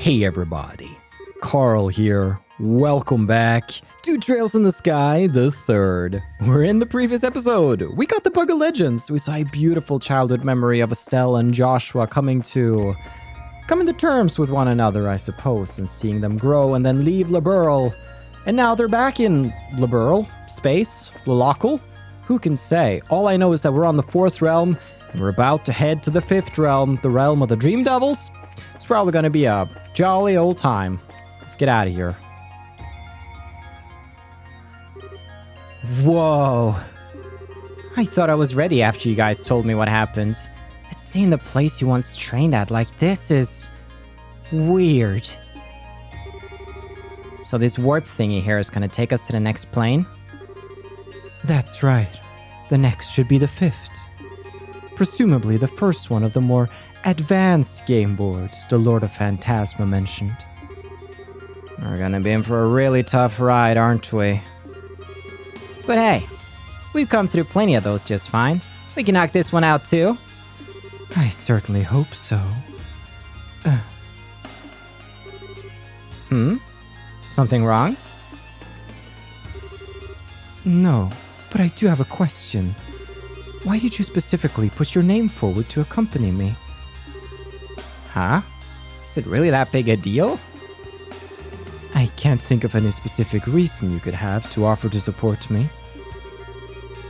Hey everybody, Carl here. Welcome back to Trails in the Sky, the third. We're in the previous episode. We got the Bug of Legends. We saw a beautiful childhood memory of Estelle and Joshua coming to terms with one another, I suppose, and seeing them grow and then leave Liberl. And now they're back in Liberl, space, Lolocal. Who can say? All I know is that we're on the 4th realm and we're about to head to the 5th realm, the realm of the Dream Devils. It's probably going to be a jolly old time. Let's get out of here. Whoa. I thought I was ready after you guys told me what happened. But seeing the place you once trained at like this is weird. So this warp thingy here is going to take us to the next plane? That's right. The next should be the 5th. Presumably the first one of the more advanced game boards the Lord of Phantasma mentioned. We're gonna be in for a really tough ride, aren't we? But hey, we've come through plenty of those just fine. We can knock this one out too. I certainly hope so. Something wrong? No, but I do have a question. Why did you specifically put your name forward to accompany me? Huh? Is it really that big a deal? I can't think of any specific reason you could have to offer to support me.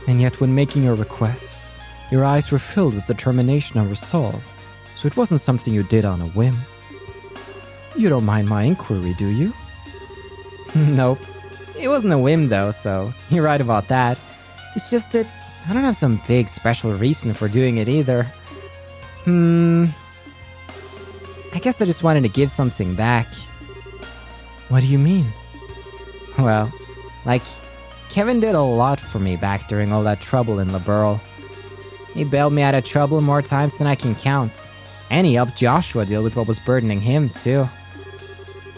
And yet when making your request, your eyes were filled with determination and resolve, so it wasn't something you did on a whim. You don't mind my inquiry, do you? Nope. It wasn't a whim though, so you're right about that. It's just that I don't have some big special reason for doing it either. I guess I just wanted to give something back. What do you mean? Well, like, Kevin did a lot for me back during all that trouble in Liberl. He bailed me out of trouble more times than I can count. And he helped Joshua deal with what was burdening him, too.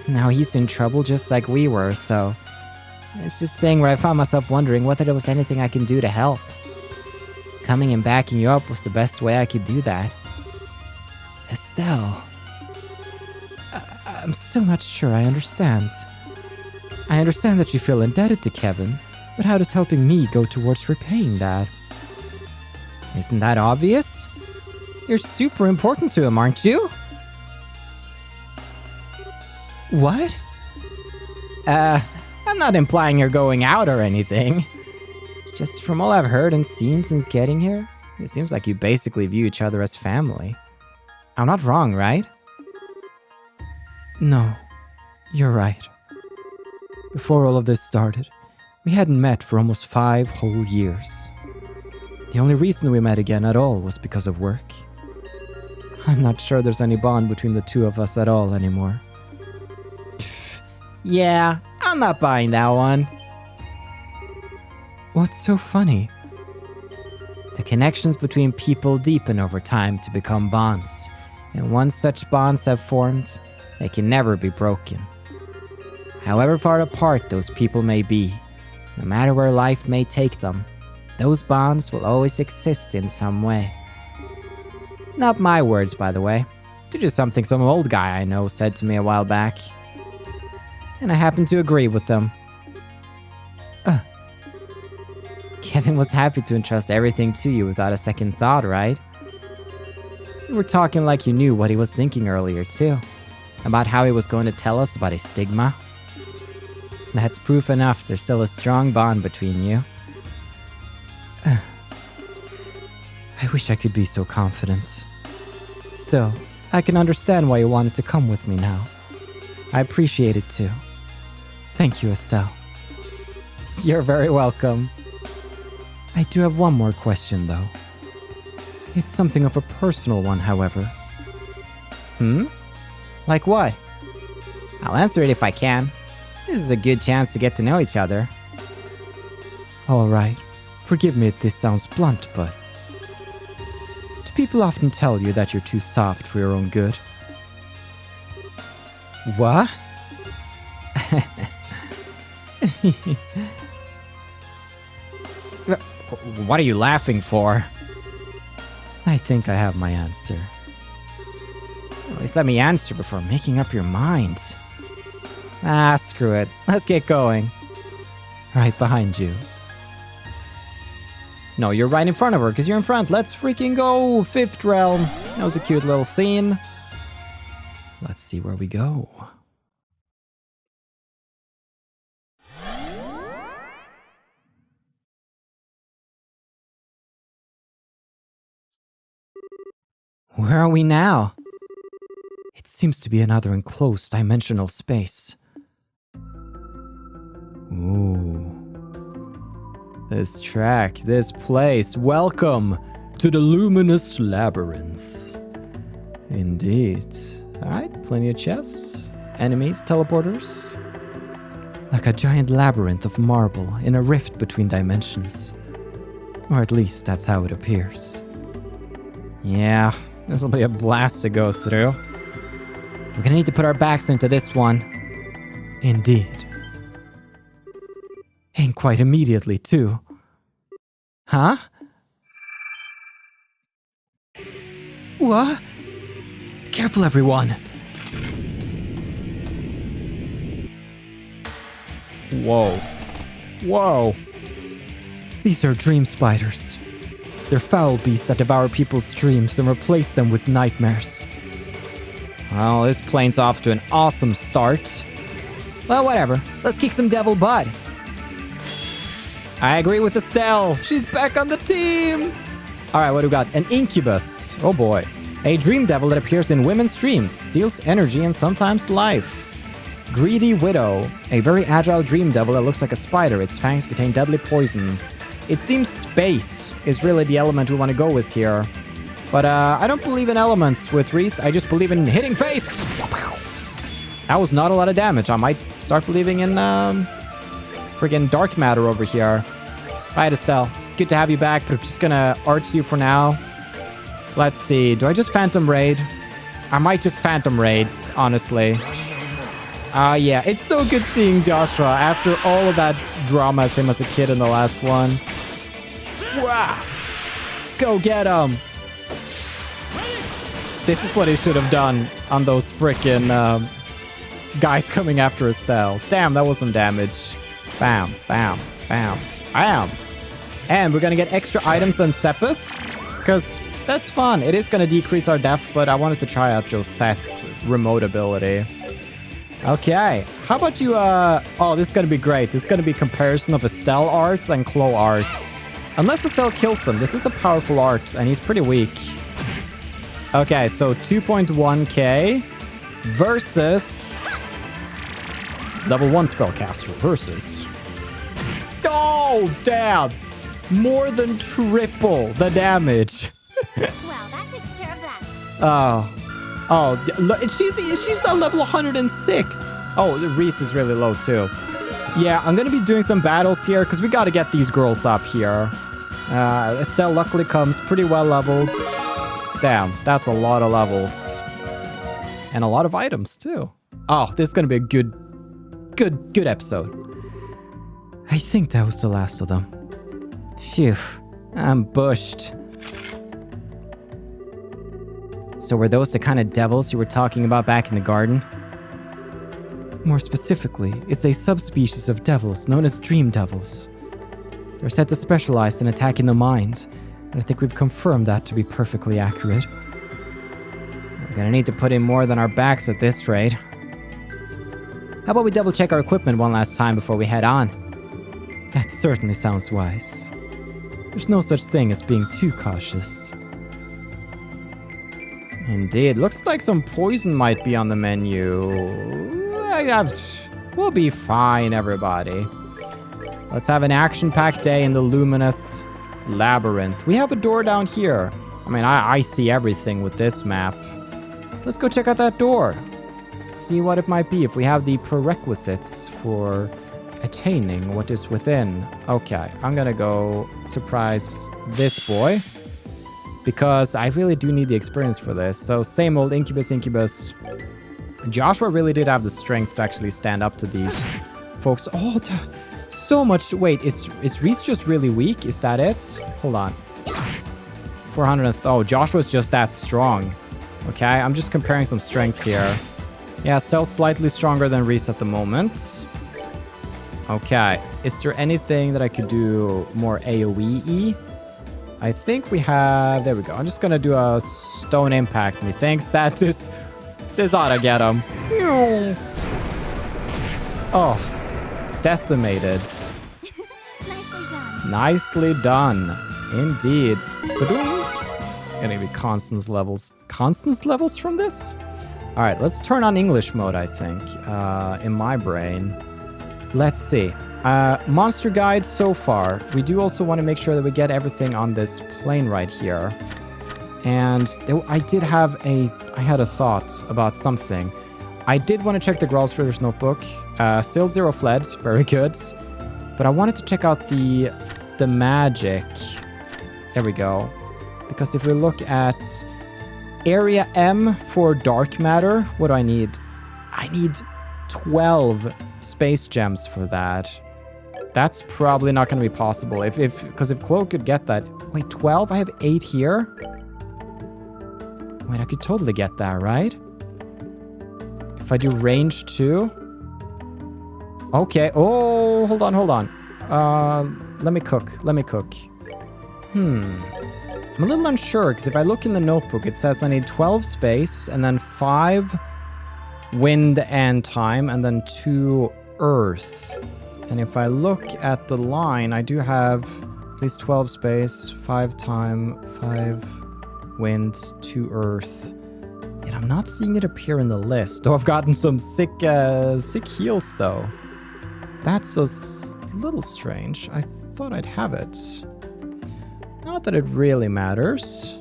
Now he's in trouble just like we were, so it's this thing where I found myself wondering whether there was anything I can do to help. Coming and backing you up was the best way I could do that. Estelle. I'm still not sure I understand. I understand that you feel indebted to Kevin, but how does helping me go towards repaying that? Isn't that obvious? You're super important to him, aren't you? What? I'm not implying you're going out or anything. Just from all I've heard and seen since getting here, it seems like you basically view each other as family. I'm not wrong, right? No, you're right. Before all of this started, we hadn't met for almost 5 whole years. The only reason we met again at all was because of work. I'm not sure there's any bond between the two of us at all anymore. Yeah, I'm not buying that one. What's so funny? The connections between people deepen over time to become bonds, and once such bonds have formed, they can never be broken. However far apart those people may be, no matter where life may take them, those bonds will always exist in some way. Not my words, by the way. They're just something some old guy I know said to me a while back. And I happen to agree with them. Kevin was happy to entrust everything to you without a second thought, right? You were talking like you knew what he was thinking earlier, too. About how he was going to tell us about his stigma. That's proof enough there's still a strong bond between you. I wish I could be so confident. Still, I can understand why you wanted to come with me now. I appreciate it too. Thank you, Estelle. You're very welcome. I do have one more question, though. It's something of a personal one, however. Like what? I'll answer it if I can. This is a good chance to get to know each other. Alright. Forgive me if this sounds blunt, but... do people often tell you that you're too soft for your own good? What? What are you laughing for? I think I have my answer. At least let me answer before making up your mind. Ah, screw it. Let's get going. Right behind you. No, you're right in front of her, because you're in front. Let's freaking go! 5th realm. That was a cute little scene. Let's see where we go. Where are we now? It seems to be another enclosed dimensional space. Ooh. This track, this place. Welcome to the Luminous Labyrinth. Indeed. Alright, plenty of chests. Enemies, teleporters. Like a giant labyrinth of marble in a rift between dimensions. Or at least that's how it appears. Yeah, this will be a blast to go through. We're gonna need to put our backs into this one. Indeed. And quite immediately, too. Huh? What? Careful, everyone. Whoa. Whoa. These are dream spiders. They're foul beasts that devour people's dreams and replace them with nightmares. Well, this plane's off to an awesome start. Well, whatever. Let's kick some devil butt. I agree with Estelle. She's back on the team. All right, what do we got? An incubus. Oh boy. A dream devil that appears in women's dreams, steals energy and sometimes life. Greedy widow. A very agile dream devil that looks like a spider. Its fangs contain deadly poison. It seems space is really the element we want to go with here. But I don't believe in elements with Reese. I just believe in hitting face. That was not a lot of damage. I might start believing in friggin' dark matter over here. Alright, Estelle. Good to have you back, but I'm just gonna arch you for now. Let's see. Do I just Phantom Raid? I might just Phantom Raid, honestly. Yeah. It's so good seeing Joshua after all of that drama as him as a kid in the last one. Wow. Go get him. This is what he should have done on those frickin' guys coming after Estelle. Damn, that was some damage. Bam, bam, bam, bam. And we're gonna get extra items on Sepith, because that's fun. It is gonna decrease our def, but I wanted to try out Josette's remote ability. Okay, how about you, oh, this is gonna be great. This is gonna be comparison of Estelle arts and Chloe arts. Unless Estelle kills him. This is a powerful art, and he's pretty weak. Okay, so 2.1k versus level 1 spellcaster versus... Oh, damn! More than triple the damage. Well, that takes care of that. Oh, she's now level 106. Oh, Reese is really low too. Yeah, I'm gonna be doing some battles here because we gotta get these girls up here. Estelle luckily comes pretty well leveled. Damn, that's a lot of levels. And a lot of items too. Oh, this is gonna be a good episode. I think that was the last of them. Phew, I'm bushed. So were those the kind of devils you were talking about back in the garden? More specifically, it's a subspecies of devils known as dream devils. They're said to specialize in attacking the mind, and I think we've confirmed that to be perfectly accurate. We're gonna need to put in more than our backs at this rate. How about we double check our equipment one last time before we head on? That certainly sounds wise. There's no such thing as being too cautious. Indeed, looks like some poison might be on the menu. We'll be fine, everybody. Let's have an action-packed day in the Luminous Labyrinth. We have a door down here. I mean, I see everything with this map. Let's go check out that door. See what it might be if we have the prerequisites for attaining what is within. Okay, I'm gonna go surprise this boy because I really do need the experience for this. So same old incubus. Joshua really did have the strength to actually stand up to these folks. Oh, so much. Wait, is Reese just really weak? Is that it? Hold on. 400. Oh, Joshua's just that strong. Okay, I'm just comparing some strengths here. Yeah, still slightly stronger than Reese at the moment. Okay, is there anything that I could do more AoE-y? I think we have... There we go. I'm just gonna do a stone impact, methinks. That is... This ought to get him. Oh, decimated. Nicely done. Nicely done. Indeed. Gonna be constance levels. Constance levels from this? All right, let's turn on English mode, I think, in my brain. Let's see. Monster guide so far. We do also want to make sure that we get everything on this plane right here. And I had a thought about something. I did want to check the Gralsritter's notebook. Still 0 fled, very good. But I wanted to check out the magic. There we go. Because if we look at area M for dark matter, what do I need? I need 12 space gems for that. That's probably not going to be possible. Because if Clo could get that... Wait, 12? I have 8 here? Wait, I could totally get that, right? If I do range 2? Okay. Oh, hold on. Let me cook. I'm a little unsure, because if I look in the notebook, it says I need 12 space, and then 5 wind and time, and then 2 earth. And if I look at the line, I do have at least 12 space, 5 time, 5 wind, 2 earth. Yet I'm not seeing it appear in the list. Though I've gotten some sick heals, though. That's a little strange. I thought I'd have it. Not that it really matters.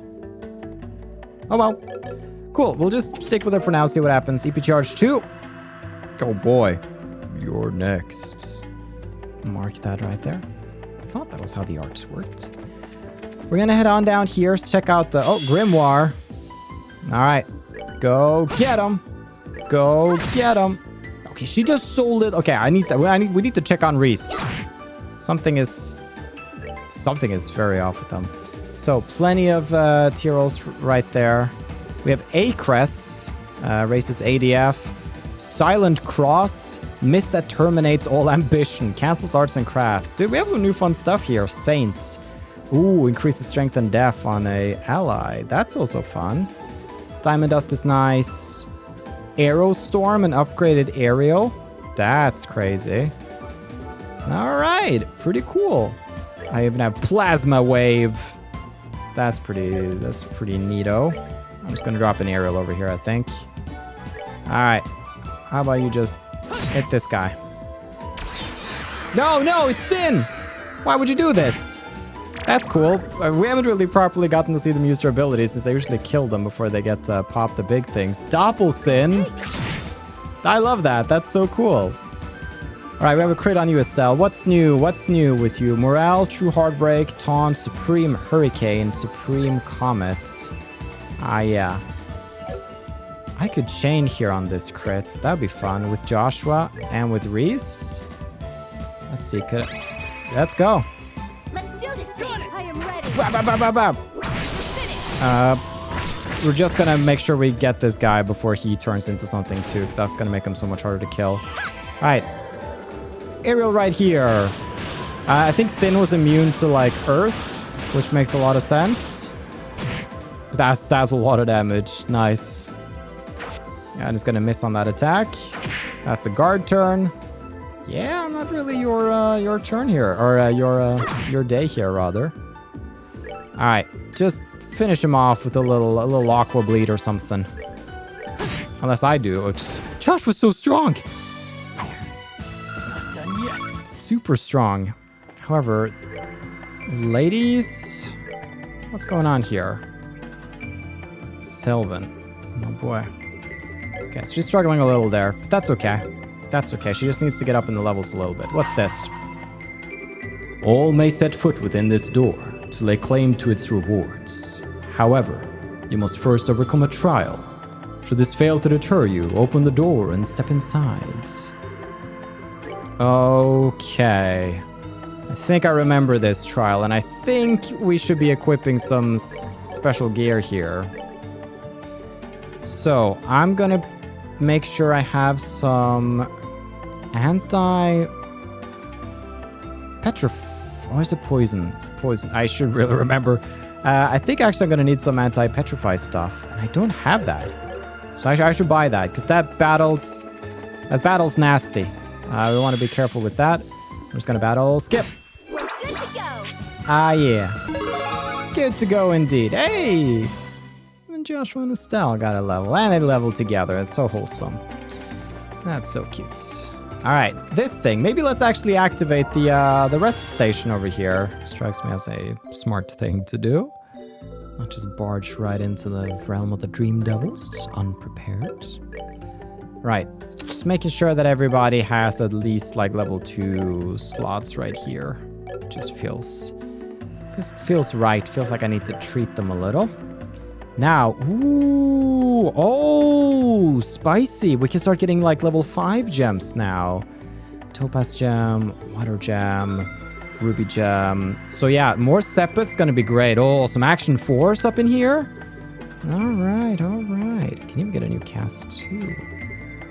Oh well. Cool, we'll just stick with it for now, see what happens. EP charge 2. Oh boy. You're next. Mark that right there. I thought that was how the arts worked. We're gonna head on down here to check out the... Oh, Grimoire. Alright. Go get him. Go get him. Okay, she just sold it. Okay, we need to check on Reese. Something is very off with them. So, plenty of tier rolls right there. We have A crests, races ADF, Silent Cross, Mist that terminates all ambition, cancels arts and craft. Dude, we have some new fun stuff here. Saints. Ooh, increases strength and def on a ally. That's also fun. Diamond Dust is nice. Arrow Storm, an upgraded aerial. That's crazy. All right, pretty cool. I even have Plasma Wave. That's pretty neato. I'm just gonna drop an aerial over here, I think. All right, how about you just hit this guy? No, it's Sin. Why would you do this? That's cool. We haven't really properly gotten to see them use their abilities since I usually kill them before they get to pop the big things. Doppel Sin. I love that. That's so cool. All right, we have a crit on you, Estelle. What's new? What's new with you? Morale, True Heartbreak, Taunt, Supreme Hurricane, Supreme Comet. Ah, yeah. I could chain here on this crit. That'd be fun with Joshua and with Reese. Let's see. Let's go. Let's do this thing. I am ready. We're just gonna make sure we get this guy before he turns into something too, because that's gonna make him so much harder to kill. All right. Aerial right here. I think Sin was immune to like Earth, which makes a lot of sense. That's a lot of damage. Nice. Yeah, I'm just gonna miss on that attack. That's a guard turn. Yeah, not really your turn here, or your day here rather. All right, just finish him off with a little aqua bleed or something. Unless I do. Josh was so strong. Super strong. However, ladies, what's going on here? Sylvan. Oh boy. Okay, so she's struggling a little there, but that's okay. That's okay. She just needs to get up in the levels a little bit. What's this? All may set foot within this door to lay claim to its rewards. However, you must first overcome a trial. Should this fail to deter you, open the door and step inside. Okay. I think I remember this trial, and I think we should be equipping some special gear here. So I'm gonna make sure I have some or is it poison? It's poison. I should really remember. I think actually I'm gonna need some anti-petrify stuff, and I don't have that. So I should buy that, because that battle's nasty. We want to be careful with that. I'm just gonna battle skip. We're good to go. Ah, yeah. Good to go indeed. Hey! Even Joshua and Estelle got a level, and they leveled together. It's so wholesome. That's so cute. All right, this thing. Maybe let's actually activate the rest station over here. Strikes me as a smart thing to do. Not just barge right into the realm of the Dream Devils, unprepared. Right, just making sure that everybody has at least like level 2 slots right here. Just feels right. Feels like I need to treat them a little. Now, ooh, oh, spicy. We can start getting like level 5 gems now. Topaz gem, water gem, ruby gem. So yeah, more Sepith's gonna be great. Oh, some action force up in here. All right. Can you get a new cast too?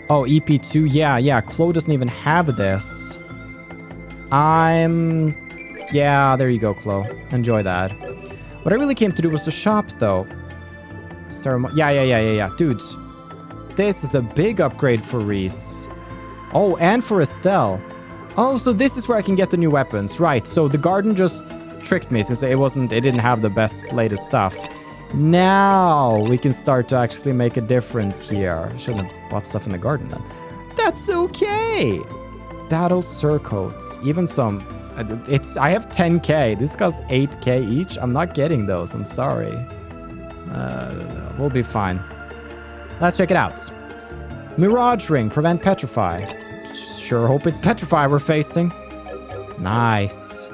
Oh, EP2, yeah. Chloe doesn't even have this. Yeah, there you go, Chloe. Enjoy that. What I really came to do was to shop though. Yeah. Dudes, this is a big upgrade for Reese. Oh, and for Estelle. Oh, so this is where I can get the new weapons. Right, so the garden just tricked me since it didn't have the best latest stuff. Now we can start to actually make a difference here. Shouldn't have bought stuff in the garden then. That's okay. Battle surcoats. Even some... I have 10k. This costs 8k each. I'm not getting those. I'm sorry. We'll be fine. Let's check it out. Mirage Ring. Prevent Petrify. Sure hope it's Petrify we're facing. Nice.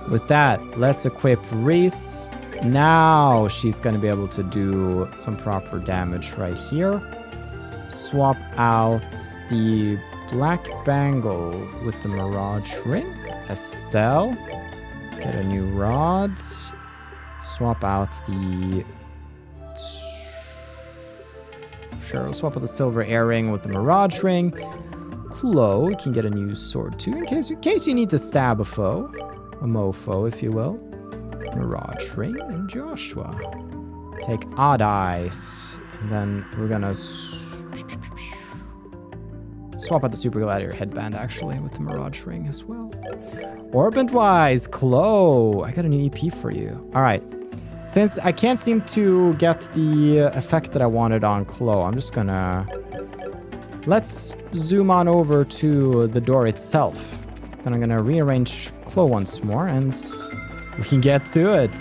With that, let's equip Reese. Now she's going to be able to do some proper damage right here. Swap out the Black Bangle with the Mirage Ring. Estelle. Get a new rod. Swap out the... Sure, we'll swap out the Silver Earring with the Mirage Ring. Chloe can get a new sword too, in case you need to stab a foe. A mofo, if you will. Mirage Ring and Joshua. Take Odd Eyes. And then we're gonna swap out the Super Gladiator headband, actually, with the Mirage Ring as well. Orbit-wise, Chloe. I got a new EP for you. All right. Since I can't seem to get the effect that I wanted on Chloe, I'm just gonna... Let's zoom on over to the door itself. Then I'm gonna rearrange Chloe once more, and we can get to it.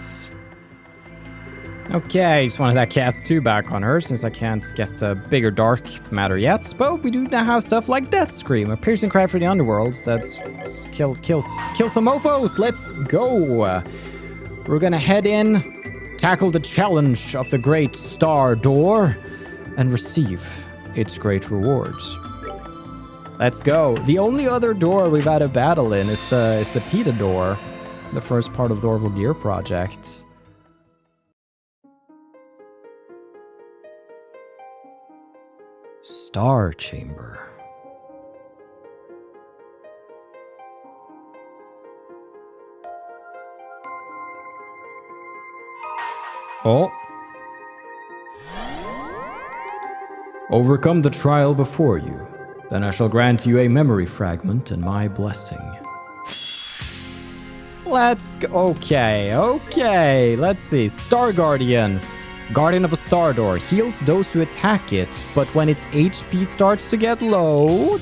Okay, just wanted that cast 2 back on her, since I can't get the bigger dark matter yet. But we do now have stuff like Death Scream, a piercing cry for the underworlds that's kill some mofos. Let's go. We're gonna head in, tackle the challenge of the Great Star Door, and receive its great rewards. Let's go. The only other door we've had a battle in is the Tita door, the first part of the Orbital Gear project. Star Chamber. Oh. Overcome the trial before you. Then I shall grant you a memory fragment and my blessing. Let's go. Okay. Let's see. Star Guardian. Guardian of a Star Door. Heals those who attack it, but when its HP starts to get low... ...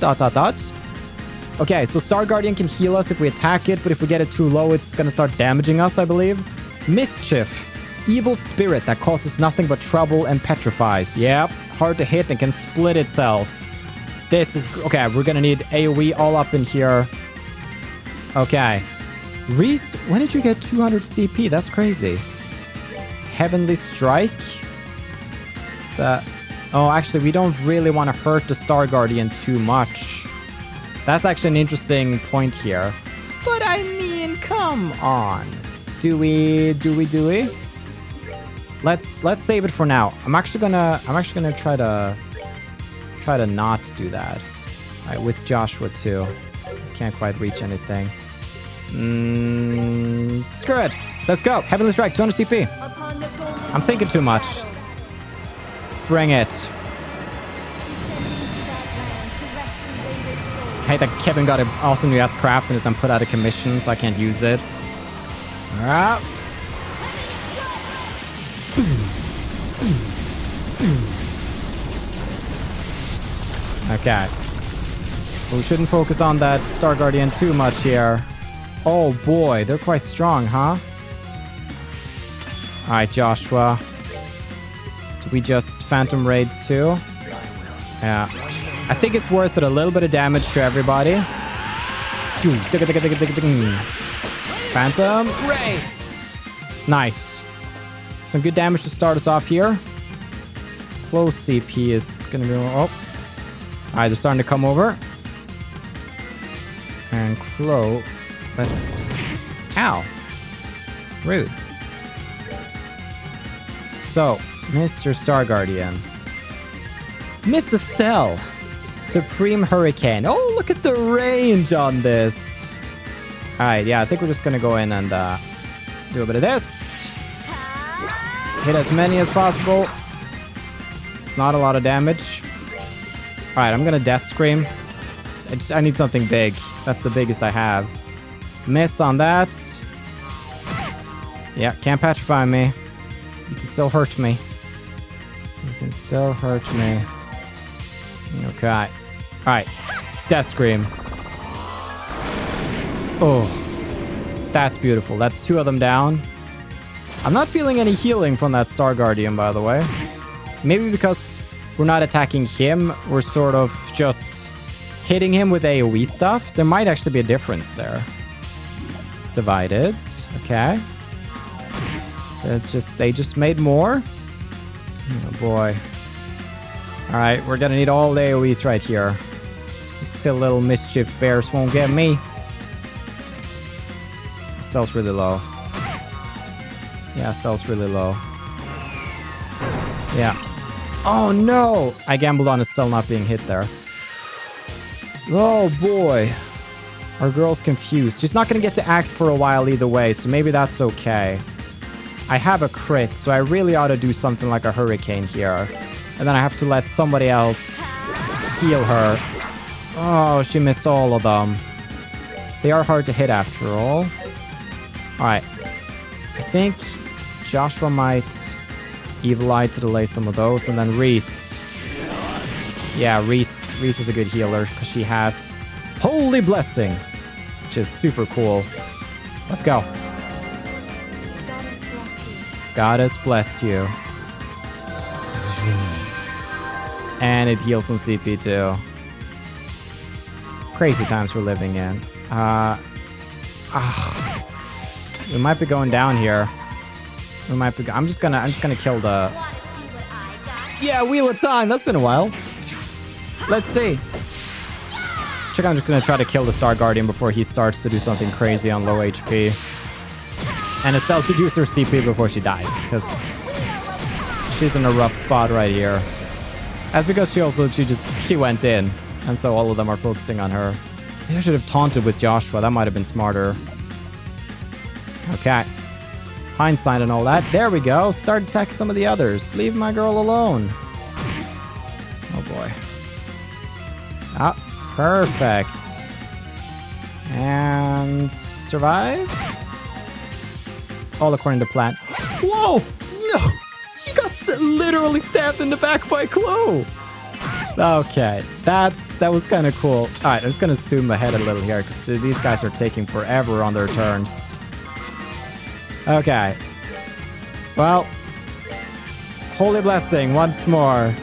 Okay, so Star Guardian can heal us if we attack it, but if we get it too low, it's gonna start damaging us, I believe. Mischief. Evil spirit that causes nothing but trouble and petrifies. Yep, hard to hit and can split itself. This is... Okay, we're gonna need AoE all up in here. Okay. Reese, when did you get 200 CP? That's crazy. Heavenly Strike. Oh, actually, we don't really want to hurt the Star Guardian too much. That's actually an interesting point here. But I mean, come on. Do we? let's save it for now. I'm actually gonna try to not do that. All right, with Joshua too. Can't quite reach anything. Screw it. Let's go. Heavenly Strike, 200 CP. I'm thinking too much. Bring it. I hate that Kevin got an awesome new ass craft and it's then put out of commission, so I can't use it. Alright. Okay. We shouldn't focus on that Star Guardian too much here. Oh boy, they're quite strong, huh? Alright, Joshua. Do we just Phantom Raids too? Yeah. I think it's worth it. A little bit of damage to everybody. Phantom Ray! Nice. Some good damage to start us off here. Close CP is gonna be... Oh. Alright, they're starting to come over. And Clo... Let's... Ow. Rude. So, Mr. Star Guardian. Miss Estelle. Supreme Hurricane. Oh, look at the range on this. Alright, yeah, I think we're just gonna go in and do a bit of this. Hit as many as possible. It's not a lot of damage. Alright, I'm gonna Death Scream. I need something big. That's the biggest I have. Miss on that. Yeah, can't petrify me. You can still hurt me. You can still hurt me. Okay. Alright. Death Scream. Oh. That's beautiful. That's 2 of them down. I'm not feeling any healing from that Star Guardian, by the way. Maybe because we're not attacking him. We're sort of just hitting him with AoE stuff. There might actually be a difference there. Divided. Okay. They just made more. Oh boy. Alright, we're gonna need all the AoEs right here. Still little mischief bears won't get me. Stealth's really low. Yeah, stealth's really low. Yeah. Oh no! I gambled on Estelle not being hit there. Oh boy. Our girl's confused. She's not gonna get to act for a while either way, so maybe that's okay. I have a crit, so I really ought to do something like a hurricane here. And then I have to let somebody else heal her. Oh, she missed all of them. They are hard to hit after all. Alright. I think Joshua might Evil Eye to delay some of those. And then Reese. Yeah, Reese is a good healer because she has Holy Blessing, which is super cool. Let's go. Goddess bless you. And it heals some CP too. Crazy times we're living in. We might be going down here. We might be. I'm just gonna kill the. Yeah, Wheel of Time. That's been a while. Let's see. I think I'm just gonna try to kill the Star Guardian before he starts to do something crazy on low HP. And Estelle should use her CP before she dies, because she's in a rough spot right here. That's because she went in, and so all of them are focusing on her. Maybe I should have taunted with Joshua. That might have been smarter. Okay. Hindsight and all that. There we go. Start attacking some of the others. Leave my girl alone. Oh boy. Ah, perfect. And survive? All according to plan. Whoa! No! She got literally stabbed in the back by Chloe. Okay, that was kind of cool. All right, I'm just gonna zoom ahead a little here because these guys are taking forever on their turns. Okay. Well, Holy Blessing once more.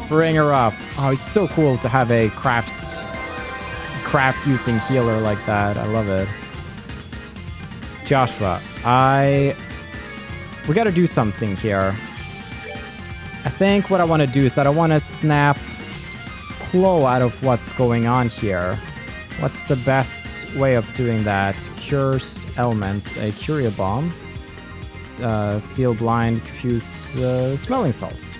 Bring her up. Oh, it's so cool to have a craft using healer like that. I love it. Joshua, we gotta do something here. I think what I want to do is that I want to snap Chloe out of what's going on here. What's the best way of doing that? Cures elements. A Curia Bomb. seal blind, confused smelling salts.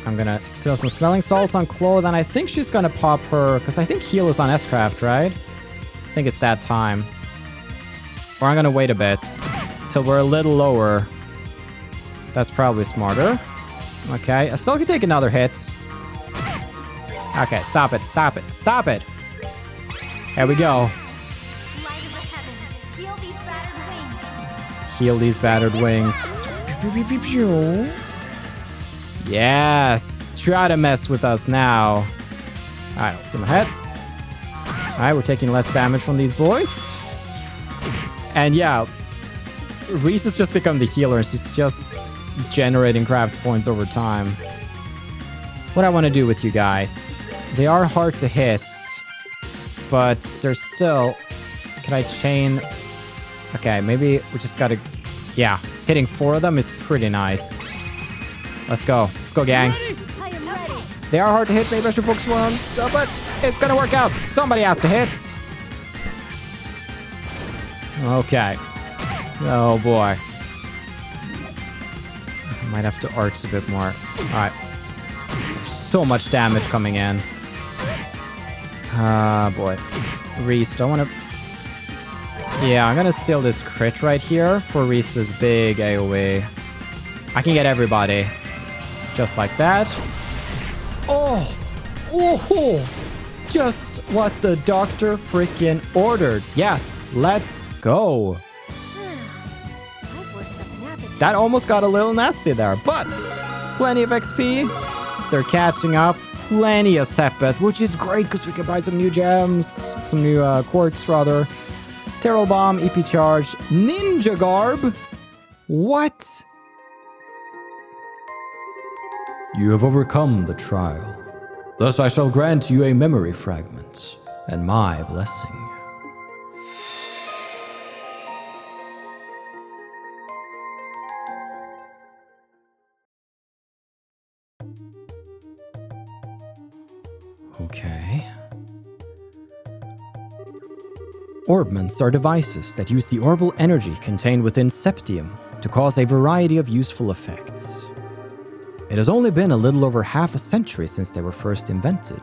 I'm gonna throw some smelling salts on Chloe, then I think she's gonna pop her, because I think heal is on S-Craft, right? I think it's that time. Or I'm gonna wait a bit till we're a little lower. That's probably smarter. Okay, I still can take another hit. Okay, stop it, stop it, stop it! There we go. Light of the heavens, heal these battered wings. Heal these battered wings. Yes! Try to mess with us now. Alright, let's zoom ahead. Alright, we're taking less damage from these boys. And yeah, Reese has just become the healer, and she's just generating crafts points over time. What I want to do with you guys, they are hard to hit, but they're still... Can I chain? Okay, maybe we just gotta... Yeah, hitting 4 of them is pretty nice. Let's go. Let's go, gang. I am ready. They are hard to hit. Maybe I should focus more on... but it's gonna work out. Somebody has to hit. Okay. Oh, boy. I might have to arts a bit more. Alright. So much damage coming in. Ah, boy. Reese, don't want to... Yeah, I'm gonna steal this crit right here for Reese's big AoE. I can get everybody. Just like that. Oh! Oh! Just what the doctor freaking ordered. Yes, let's go. I've worked up an appetite. That almost got a little nasty there, but plenty of XP. They're catching up. Plenty of Sepeth, which is great because we can buy some new gems, some new quartz rather. Terrell Bomb, EP Charge, Ninja Garb. What? You have overcome the trial. Thus I shall grant you a memory fragment and my blessing. Okay. Orbments are devices that use the orbal energy contained within Septium to cause a variety of useful effects. It has only been a little over half a century since they were first invented.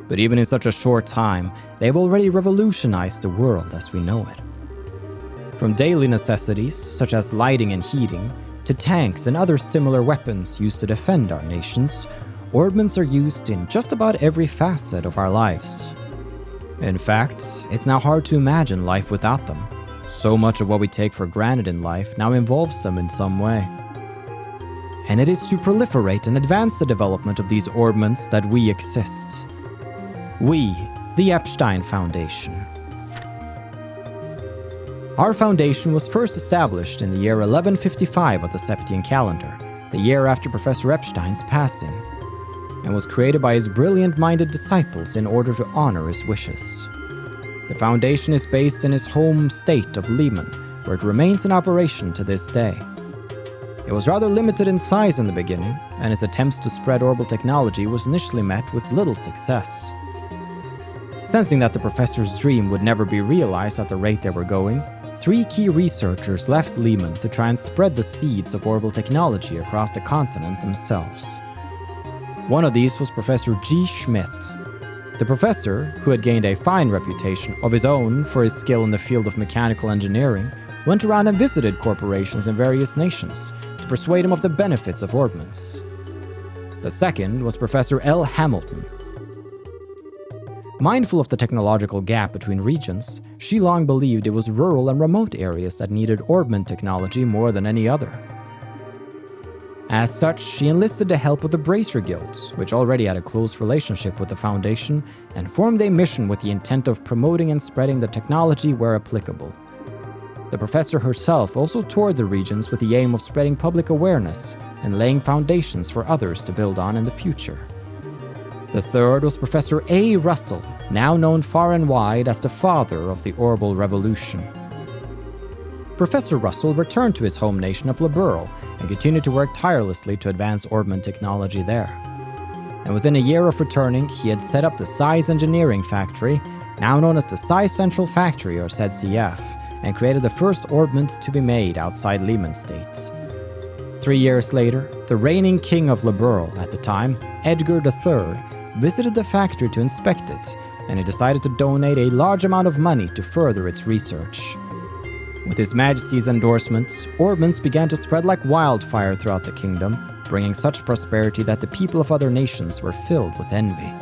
But even in such a short time, they've already revolutionized the world as we know it. From daily necessities, such as lighting and heating, to tanks and other similar weapons used to defend our nations, orbments are used in just about every facet of our lives. In fact, it's now hard to imagine life without them. So much of what we take for granted in life now involves them in some way. And it is to proliferate and advance the development of these orbments that we exist. We, the Epstein Foundation. Our foundation was first established in the year 1155 of the Septian calendar, the year after Professor Epstein's passing, and was created by his brilliant-minded disciples in order to honor his wishes. The foundation is based in his home state of Lehman, where it remains in operation to this day. It was rather limited in size in the beginning, and his attempts to spread orbital technology was initially met with little success. Sensing that the professor's dream would never be realized at the rate they were going, 3 key researchers left Lehman to try and spread the seeds of orbital technology across the continent themselves. One of these was Professor G. Schmidt. The professor, who had gained a fine reputation of his own for his skill in the field of mechanical engineering, went around and visited corporations in various nations to persuade him of the benefits of orbments. The second was Professor L. Hamilton. Mindful of the technological gap between regions, she long believed it was rural and remote areas that needed orbment technology more than any other. As such, she enlisted the help of the Bracer Guilds, which already had a close relationship with the Foundation, and formed a mission with the intent of promoting and spreading the technology where applicable. The professor herself also toured the regions with the aim of spreading public awareness and laying foundations for others to build on in the future. The third was Professor A. Russell, now known far and wide as the father of the Orbital Revolution. Professor Russell returned to his home nation of Liberl and continued to work tirelessly to advance orbment technology there. And within a year of returning, he had set up the Size Engineering Factory, now known as the Size Central Factory or ZCF, and created the first orbment to be made outside Lehman State. 3 years later, the reigning king of Liberl at the time, Edgar III, visited the factory to inspect it, and he decided to donate a large amount of money to further its research. With His Majesty's endorsements, orbments began to spread like wildfire throughout the kingdom, bringing such prosperity that the people of other nations were filled with envy.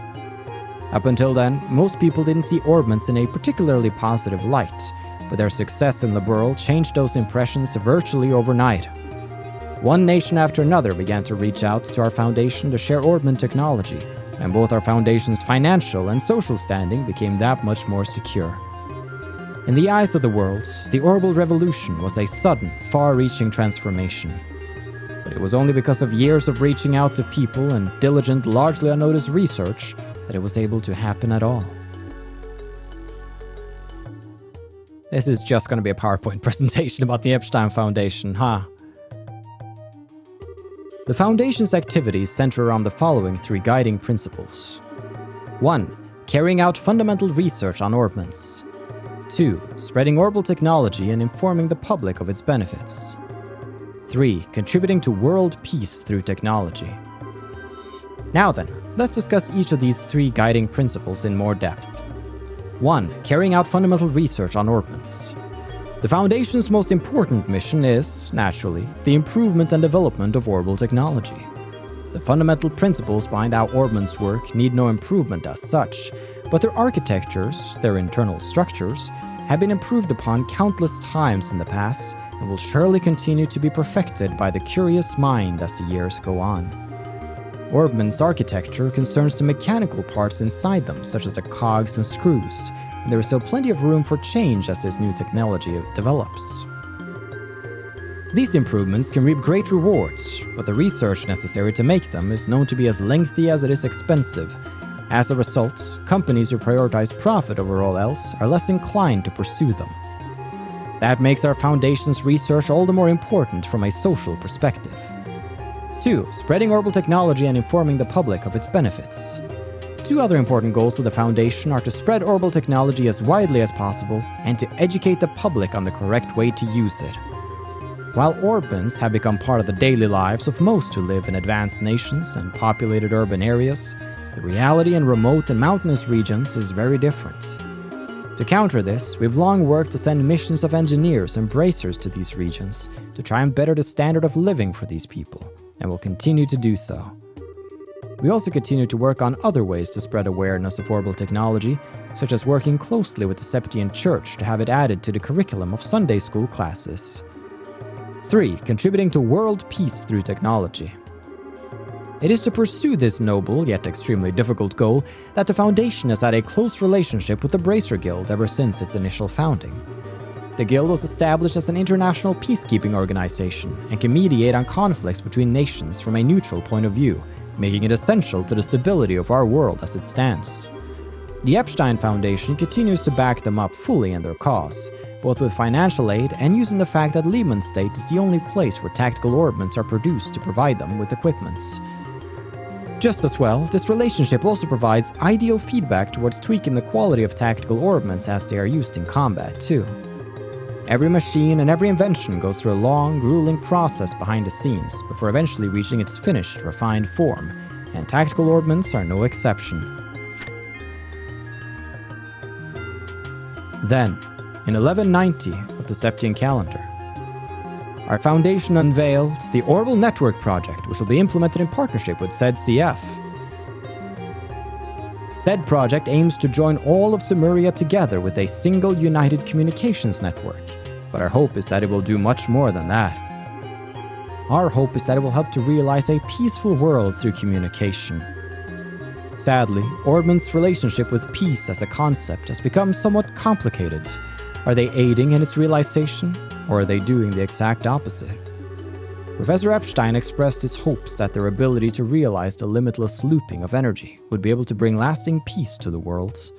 Up until then, most people didn't see orbments in a particularly positive light, but their success in Liberl changed those impressions virtually overnight. One nation after another began to reach out to our foundation to share orbment technology, and both our foundation's financial and social standing became that much more secure. In the eyes of the world, the Orbital Revolution was a sudden, far-reaching transformation. But it was only because of years of reaching out to people and diligent, largely unnoticed research that it was able to happen at all. This is just going to be a PowerPoint presentation about the Epstein Foundation, huh? The Foundation's activities center around the following 3 guiding principles. 1. Carrying out fundamental research on orbments. 2. Spreading orbital technology and informing the public of its benefits. 3. Contributing to world peace through technology. Now then, let's discuss each of these 3 guiding principles in more depth. 1. Carrying out fundamental research on orbments. The Foundation's most important mission is, naturally, the improvement and development of orbital technology. The fundamental principles behind how orbments work need no improvement as such, but their architectures, their internal structures, have been improved upon countless times in the past and will surely continue to be perfected by the curious mind as the years go on. Orbment's architecture concerns the mechanical parts inside them, such as the cogs and screws, and there is still plenty of room for change as this new technology develops. These improvements can reap great rewards, but the research necessary to make them is known to be as lengthy as it is expensive. As a result, companies who prioritize profit over all else are less inclined to pursue them. That makes our Foundation's research all the more important from a social perspective. 2. Spreading orbital technology and informing the public of its benefits. 2 other important goals of the Foundation are to spread orbital technology as widely as possible and to educate the public on the correct way to use it. While orbments have become part of the daily lives of most who live in advanced nations and populated urban areas, the reality in remote and mountainous regions is very different. To counter this, we've long worked to send missions of engineers and bracers to these regions to try and better the standard of living for these people, and will continue to do so. We also continue to work on other ways to spread awareness of orbital technology, such as working closely with the Septian Church to have it added to the curriculum of Sunday school classes. 3. Contributing to world peace through technology. It is to pursue this noble, yet extremely difficult goal, that the Foundation has had a close relationship with the Bracer Guild ever since its initial founding. The Guild was established as an international peacekeeping organization and can mediate on conflicts between nations from a neutral point of view, making it essential to the stability of our world as it stands. The Epstein Foundation continues to back them up fully in their cause, both with financial aid and using the fact that Lehman State is the only place where tactical orbments are produced to provide them with equipment. Just as well, this relationship also provides ideal feedback towards tweaking the quality of tactical orbments as they are used in combat, too. Every machine and every invention goes through a long, grueling process behind the scenes before eventually reaching its finished, refined form, and tactical orbments are no exception. Then, in 1190 of the Septian calendar, our Foundation unveiled the Orbital Network Project, which will be implemented in partnership with said CF. Said project aims to join all of Sumeria together with a single united communications network, but our hope is that it will do much more than that. Our hope is that it will help to realize a peaceful world through communication. Sadly, Orbment's relationship with peace as a concept has become somewhat complicated. Are they aiding in its realization, or are they doing the exact opposite? Professor Epstein expressed his hopes that their ability to realize the limitless looping of energy would be able to bring lasting peace to the worlds.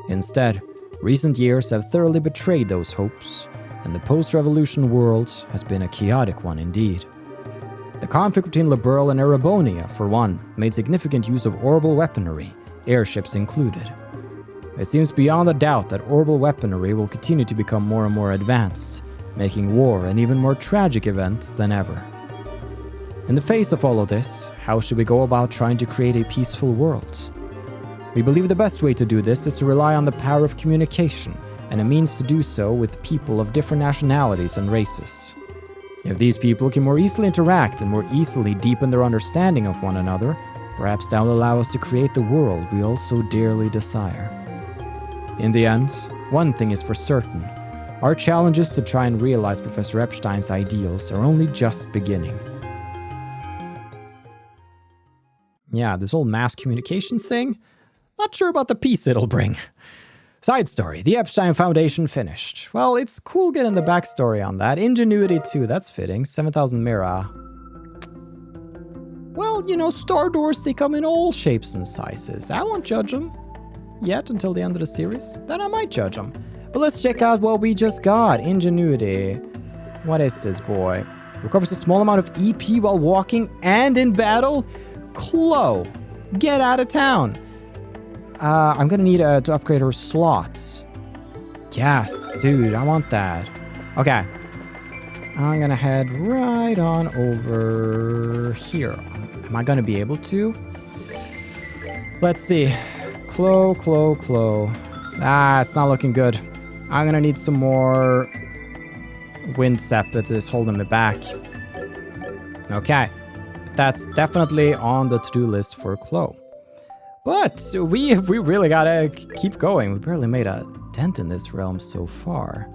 Instead, recent years have thoroughly betrayed those hopes, and the post-revolution world has been a chaotic one indeed. The conflict between Liberl and Erebonia, for one, made significant use of orbital weaponry, airships included. It seems beyond a doubt that orbital weaponry will continue to become more and more advanced, making war an even more tragic event than ever. In the face of all of this, how should we go about trying to create a peaceful world? We believe the best way to do this is to rely on the power of communication, and a means to do so with people of different nationalities and races. If these people can more easily interact and more easily deepen their understanding of one another, perhaps that will allow us to create the world we all so dearly desire. In the end, one thing is for certain. Our challenges to try and realize Professor Epstein's ideals are only just beginning. Yeah, this whole mass communication thing, not sure about the peace it'll bring. Side story, the Epstein Foundation finished. Well, it's cool getting the backstory on that. Ingenuity too, that's fitting. 7,000 Mira. Well, you know, Star Doors, they come in all shapes and sizes. I won't judge them yet until the end of the series. Then I might judge them. But let's check out what we just got. Ingenuity. What is this, boy? Recovers a small amount of EP while walking and in battle? Chloe, get out of town. I'm gonna need to upgrade her slots. Yes, dude, I want that. Okay. I'm gonna head right on over here. Am I gonna be able to? Let's see. Chloe. Ah, it's not looking good. I'm gonna need some more wind sap that is holding me back. Okay. That's definitely on the to-do list for Chloe. But we really gotta keep going. We barely made a dent in this realm so far.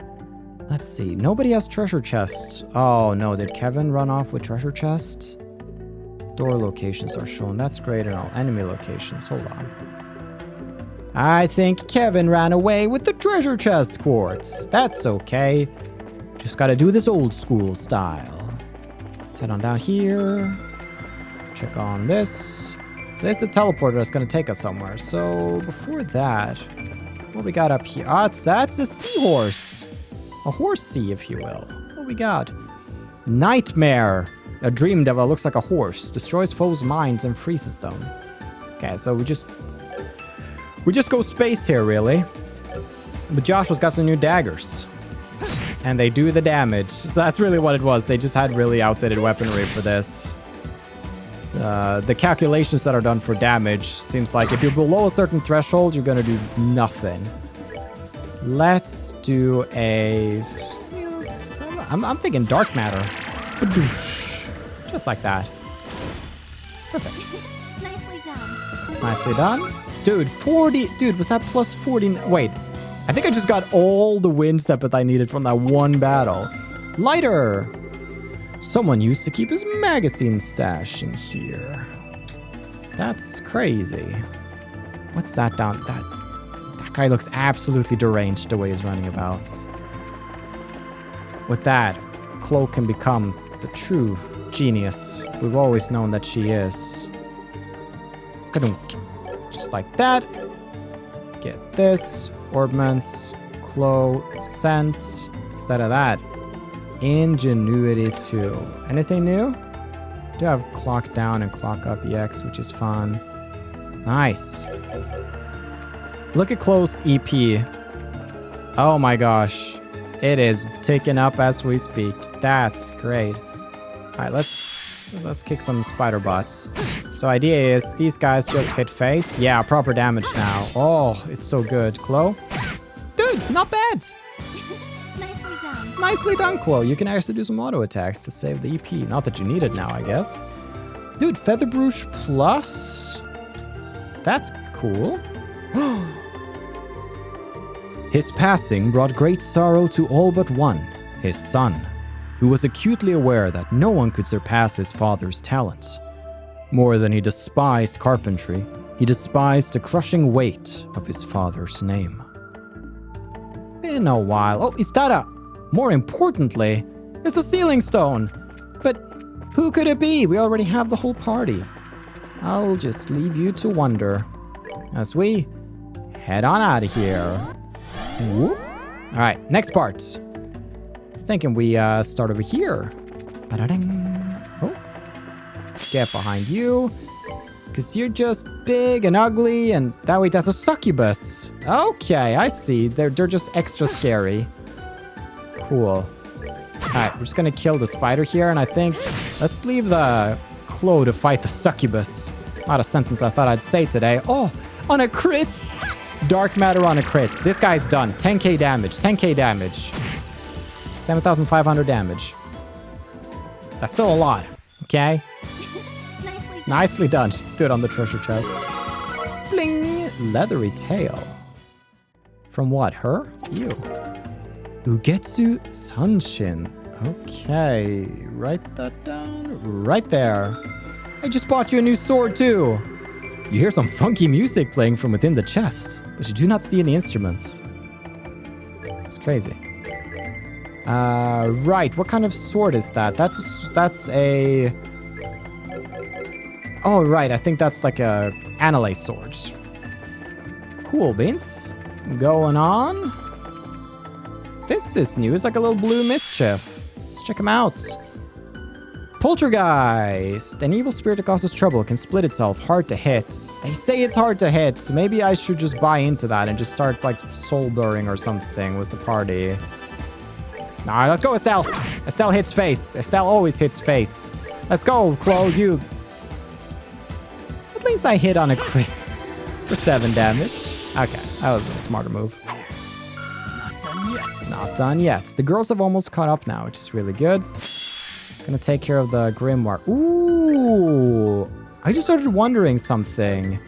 Let's see. Nobody has treasure chests. Oh no, did Kevin run off with treasure chests? Door locations are shown. That's great, and all enemy locations. Hold on. I think Kevin ran away with the treasure chest quartz. That's okay. Just gotta do this old school style. Let's head on down here. Check on this. So there's a teleporter that's going to take us somewhere. So before that, what we got up here? Ah, that's a seahorse. A horsey, if you will. What we got? Nightmare. A dream devil looks like a horse. Destroys foes' minds and freezes them. Okay, so we just go space here, really. But Joshua's got some new daggers. And they do the damage. So that's really what it was. They just had really outdated weaponry for this. The calculations that are done for damage seems like if you're below a certain threshold, you're gonna do nothing. Let's do a... I'm thinking dark matter. Just like that. Perfect. Nicely done. Nicely done. Dude, 40... Dude, was that plus 40... Wait. I think I just got all the wind step that I needed from that one battle. Lighter! Someone used to keep his magazine stash in here. That's crazy. What's that down? That guy looks absolutely deranged the way he's running about. With that, Chloe can become the true genius we've always known that she is. Just like that. Get this. Orbments. Chloe. Scent. Instead of that. Ingenuity 2. Anything new? Do have clock down and clock up EX, which is fun. Nice. Look at Chloe's EP. Oh my gosh. It is ticking up as we speak. That's great. Alright, let's kick some spider bots. So idea is these guys just hit face. Yeah, proper damage now. Oh, it's so good. Chloe? Dude, not bad. Nicely done. Nicely done, Chloe. You can actually do some auto attacks to save the EP. Not that you need it now, I guess. Dude, Feather Brush Plus? That's cool. His passing brought great sorrow to all but one, his son, who was acutely aware that no one could surpass his father's talents. More than he despised carpentry, he despised the crushing weight of his father's name. Been a while. Oh, Istada! More importantly, it's a sealing stone. But who could it be? We already have the whole party. I'll just leave you to wonder as we head on out of here. Whoop. All right, next part. Thinking we start over here. Ba-da-ding. Oh, get behind you, cause you're just big and ugly, and that way that's a succubus. Okay, I see. They're just extra scary. Cool. Alright, we're just gonna kill the spider here, and I think let's leave the Clo to fight the succubus. Not a sentence I thought I'd say today. Oh, on a crit! Dark matter on a crit. This guy's done. 10k damage. 10k damage. 7,500 damage. That's still a lot. Okay? Nicely done. She stood on the treasure chest. Bling! Leathery tail. From what? Her? You. Ugetsu Sunshin. Okay. Write that down. Right there. I just bought you a new sword too. You hear some funky music playing from within the chest, but you do not see any instruments. It's crazy. Right. What kind of sword is that? That's a... Oh, right. I think that's like a Anale sword. Cool beans. Going on. This is new. It's like a little blue mischief. Let's check him out. Poltergeist. An evil spirit that causes trouble can split itself. Hard to hit. They say it's hard to hit, so maybe I should just buy into that and just start like soul blurring or something with the party. Nah, let's go, Estelle. Estelle hits face. Estelle always hits face. Let's go, Chloe. You. At least I hit on a crit for 7 damage. Okay, that was a smarter move. Not done yet. Not done yet. The girls have almost caught up now, which is really good. Gonna take care of the grimoire. Ooh! I just started wondering something.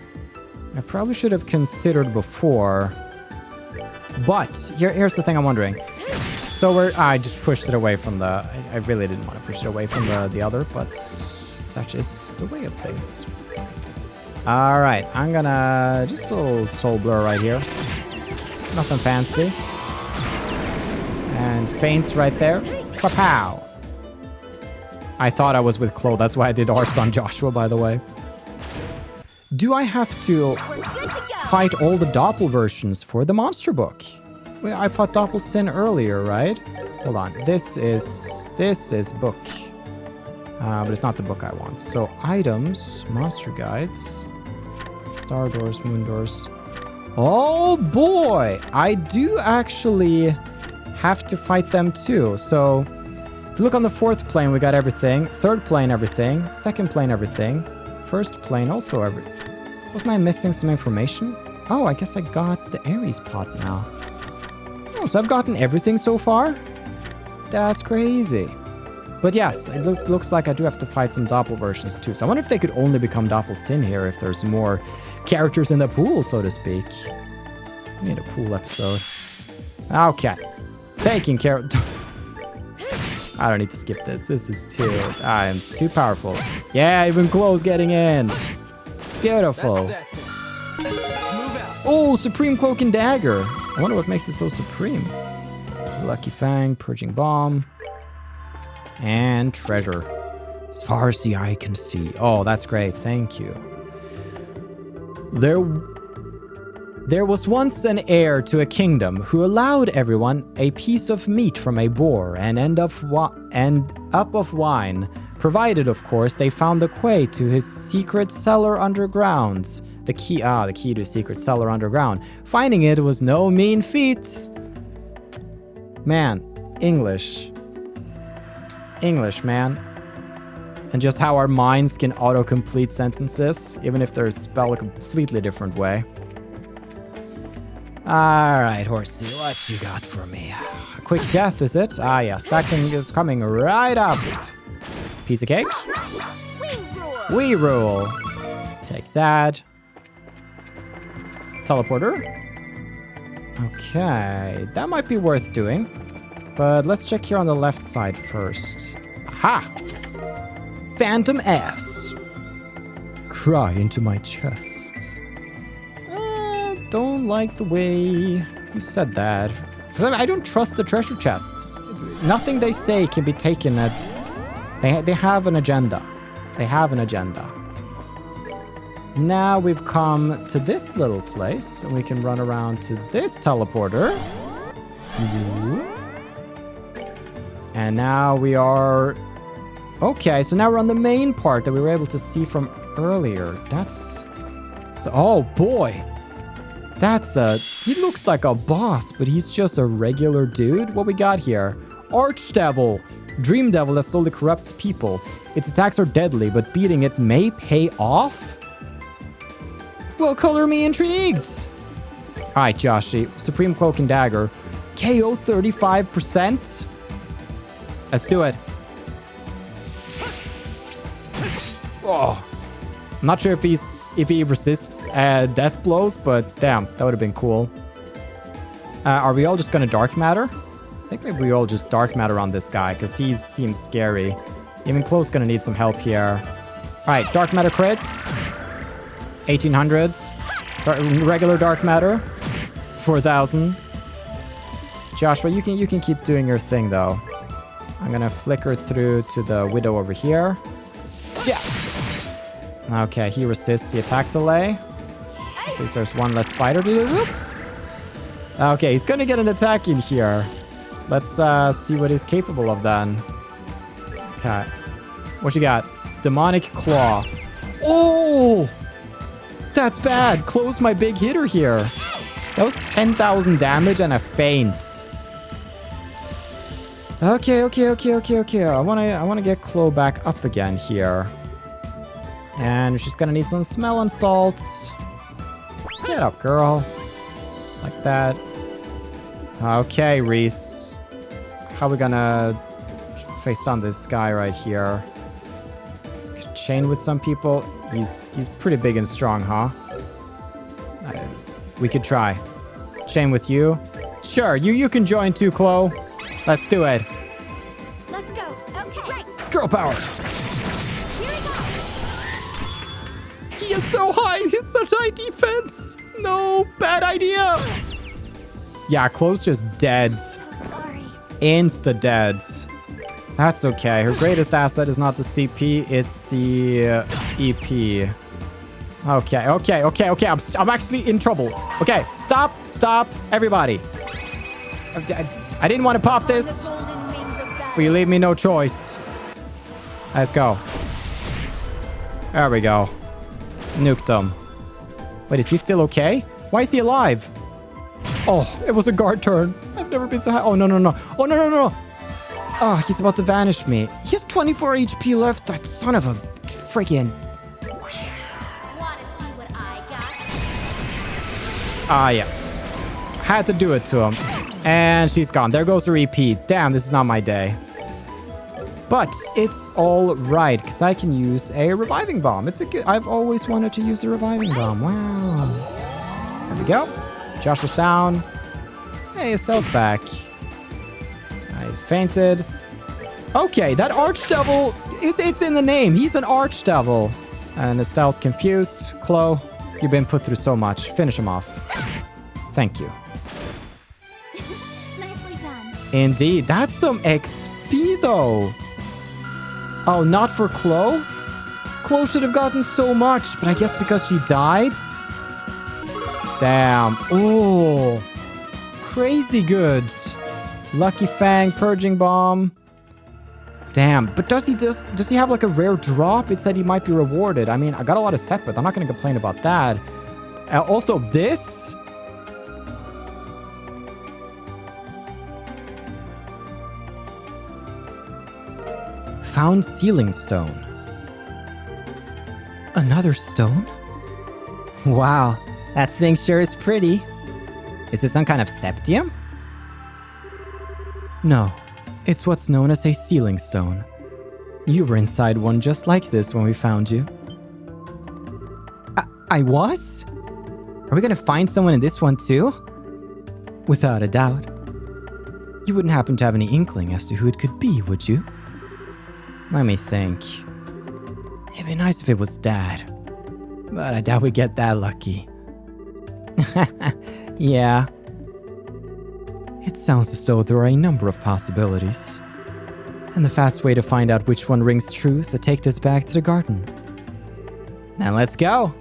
I probably should have considered before. But here's the thing I'm wondering. So I just pushed it away from the... I really didn't want to push it away from the other, but such is the way of things. Alright, I'm gonna... Just a little soul blur right here. Nothing fancy. And faint right there. Pow! I thought I was with Chloe. That's why I did arcs on Joshua, by the way. Do I have to fight all the Doppel versions for the monster book? Well, I fought Doppel Sin earlier, right? Hold on. This is book. But it's not the book I want. So items, monster guides, star doors, moon doors. Oh boy! I do actually have to fight them too. So if you look on the 4th plane, we got everything. 3rd plane, everything. 2nd plane, everything. 1st plane, also everything. Wasn't I missing some information? Oh, I guess I got the Ares pot now. Oh, so I've gotten everything so far? That's crazy. But yes, it looks like I do have to fight some Doppel versions too. So I wonder if they could only become Doppel Sin here if there's more characters in the pool, so to speak. We need a pool episode. Okay. Taking care of... I don't need to skip this. This is too... I am too powerful. Yeah, even Chloe's getting in. Beautiful. Oh, Supreme Cloak and Dagger. I wonder what makes it so supreme. Lucky Fang, Purging Bomb. And treasure. As far as the eye can see. Oh, that's great. Thank you. There was once an heir to a kingdom who allowed everyone a piece of meat from a boar and end up of wine, provided, of course, they found the quay to his secret cellar underground. The key to his secret cellar underground. Finding it was no mean feat. Man, English, man. And just how our minds can autocomplete sentences, even if they're spelled a completely different way. Alright, horsey, what you got for me? A quick death, is it? Ah, yes, that thing is coming right up. Piece of cake. We rule. Take that. Teleporter. Okay, that might be worth doing. But let's check here on the left side first. Aha! Phantom S. Cry into my chest. Don't like the way you said that. I don't trust the treasure chests. Nothing they say can be taken at... They have an agenda. They have an agenda. Now we've come to this little place, and we can run around to this teleporter. And now we are... Okay, so now we're on the main part that we were able to see from earlier. That's... So, oh, boy. He looks like a boss, but he's just a regular dude. What we got here? Archdevil. Dream devil that slowly corrupts people. Its attacks are deadly, but beating it may pay off? Well, color me intrigued. Alright, Joshi. Supreme Cloak and Dagger. KO 35%? Let's do it. Oh. I'm not sure if he resists death blows, but damn, that would have been cool. Are we all just gonna Dark Matter? I think maybe we all just Dark Matter on this guy, because he seems scary. Even Clo's gonna need some help here. Alright, Dark Matter crit. 1800s. Regular Dark Matter. 4,000. Joshua, you can keep doing your thing, though. I'm gonna flicker through to the Widow over here. Yeah! Okay, he resists the attack delay. At least there's one less spider to deal with. Okay, he's gonna get an attack in here. Let's see what he's capable of then. Okay. What you got? Demonic Claw. Oh! That's bad. Close my big hitter here. That was 10,000 damage and a feint. Okay. I wanna get Chloe back up again here. And she's gonna need some smell and salt. Get up, girl. Just like that. Okay, Reese. How are we gonna face on this guy right here? Chain with some people. He's pretty big and strong, huh? We could try. Chain with you. Sure, you can join too, Chloe. Let's do it. Let's go. Okay. Right. Girl power. Here we go. He is so high. He's such high defense. No, bad idea. Yeah, Chloe's just dead. So sorry. Insta dead. That's okay. Her greatest asset is not the CP, it's the EP. Okay. I'm actually in trouble. Okay, stop, everybody. I didn't want to pop this, The golden wings of battle. but you leave me no choice. Let's go. There we go. Nuked him. Wait, is he still okay? Why is he alive? Oh, it was a guard turn. I've never been so high. Oh, no. Oh, no. Oh, he's about to vanish me. He has 24 HP left. That son of a freaking... Wanna see what I got? Ah, yeah. Had to do it to him. And she's gone. There goes her EP. Damn, this is not my day. But it's all right, because I can use a reviving bomb. It's a good... I've always wanted to use a reviving bomb. Wow. There we go. Josh was down. Hey, Estelle's back. He's fainted. Okay, that Archdevil, it's in the name. He's an Archdevil. And Estelle's confused. Chloe, you've been put through so much. Finish him off. Thank you. Nicely done. Indeed. That's some XP, though. Oh, not for Chloe? Chloe should have gotten so much, but I guess because she died? Damn. Oh. Crazy good. Lucky Fang, Purging Bomb. Damn, but does he have like a rare drop? It said he might be rewarded. I mean, I got a lot of Sepith. I'm not going to complain about that. Also, this... Found Sealing Stone. Another stone? Wow, that thing sure is pretty. Is it some kind of septium? No, it's what's known as a sealing stone. You were inside one just like this when we found you. I was? Are we gonna find someone in this one too? Without a doubt. You wouldn't happen to have any inkling as to who it could be, would you? Let me think. It'd be nice if it was Dad. But I doubt we get that lucky. Yeah. It sounds as though there are a number of possibilities. And the fast way to find out which one rings true is to take this back to the garden. Now let's go.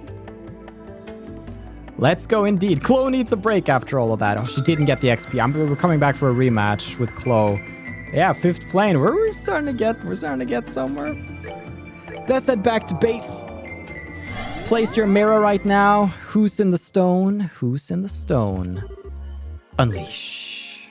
Let's go indeed. Chloe needs a break after all of that. Oh, she didn't get the XP. We're coming back for a rematch with Chloe. Yeah, 5th plane. We're starting to get somewhere. Let's head back to base. Place your mirror right now. Who's in the stone? Who's in the stone? Unleash.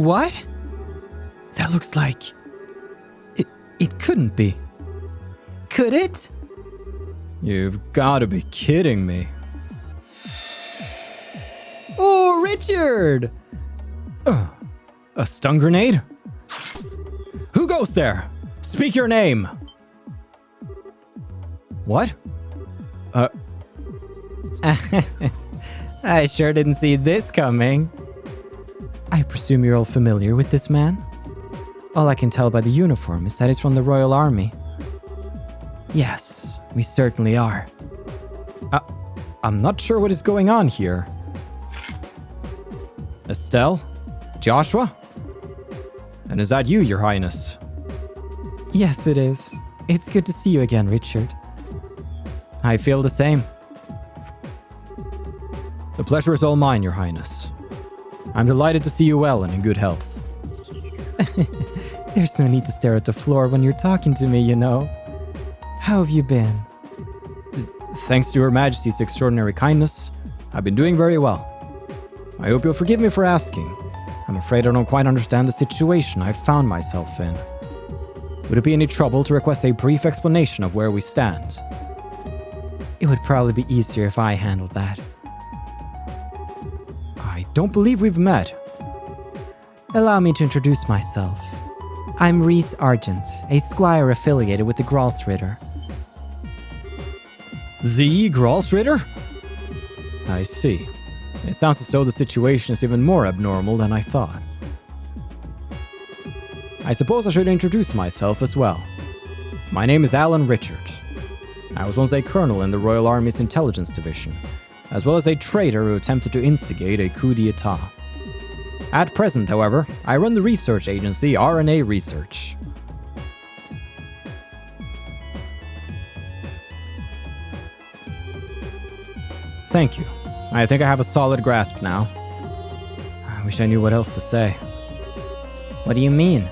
What? That looks like... It couldn't be. Could it? You've got to be kidding me. Oh, Richard! A stun grenade? Who goes there? Speak your name. What? I sure didn't see this coming. I presume you're all familiar with this man? All I can tell by the uniform is that he's from the Royal Army. Yes, we certainly are. I'm not sure what is going on here. Estelle? Joshua? And is that you, Your Highness? Yes, it is. It's good to see you again, Richard. I feel the same. The pleasure is all mine, Your Highness. I'm delighted to see you well and in good health. There's no need to stare at the floor when you're talking to me, you know. How have you been? Thanks to Her Majesty's extraordinary kindness, I've been doing very well. I hope you'll forgive me for asking. I'm afraid I don't quite understand the situation I've found myself in. Would it be any trouble to request a brief explanation of where we stand? It would probably be easier if I handled that. I don't believe we've met. Allow me to introduce myself. I'm Rhys Argent, a squire affiliated with the Gralsritter. The Gralsritter? I see. It sounds as though the situation is even more abnormal than I thought. I suppose I should introduce myself as well. My name is Alan Richard. I was once a colonel in the Royal Army's Intelligence Division, as well as a traitor who attempted to instigate a coup d'etat. At present, however, I run the research agency RNA Research. Thank you. I think I have a solid grasp now. I wish I knew what else to say. What do you mean?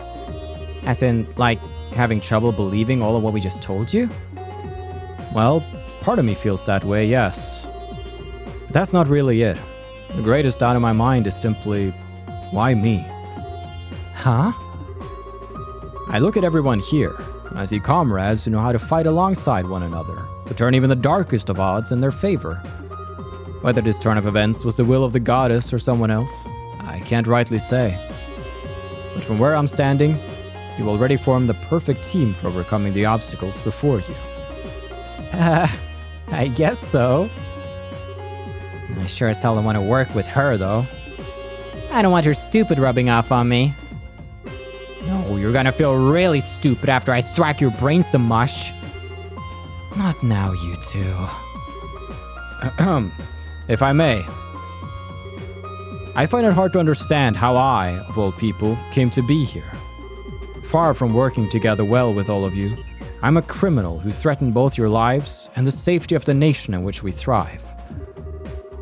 As in, like, having trouble believing all of what we just told you? Well, part of me feels that way, yes. But that's not really it. The greatest doubt in my mind is simply, why me? Huh? I look at everyone here, and I see comrades who know how to fight alongside one another, to turn even the darkest of odds in their favor. Whether this turn of events was the will of the goddess or someone else, I can't rightly say. But from where I'm standing, you've already formed the perfect team for overcoming the obstacles before you. I guess so. I sure as hell don't want to work with her, though. I don't want her stupid rubbing off on me. No, you're gonna feel really stupid after I strike your brains to mush. Not now, you two. If I may. I find it hard to understand how I, of all people, came to be here. Far from working together well with all of you, I'm a criminal who threatened both your lives and the safety of the nation in which we thrive.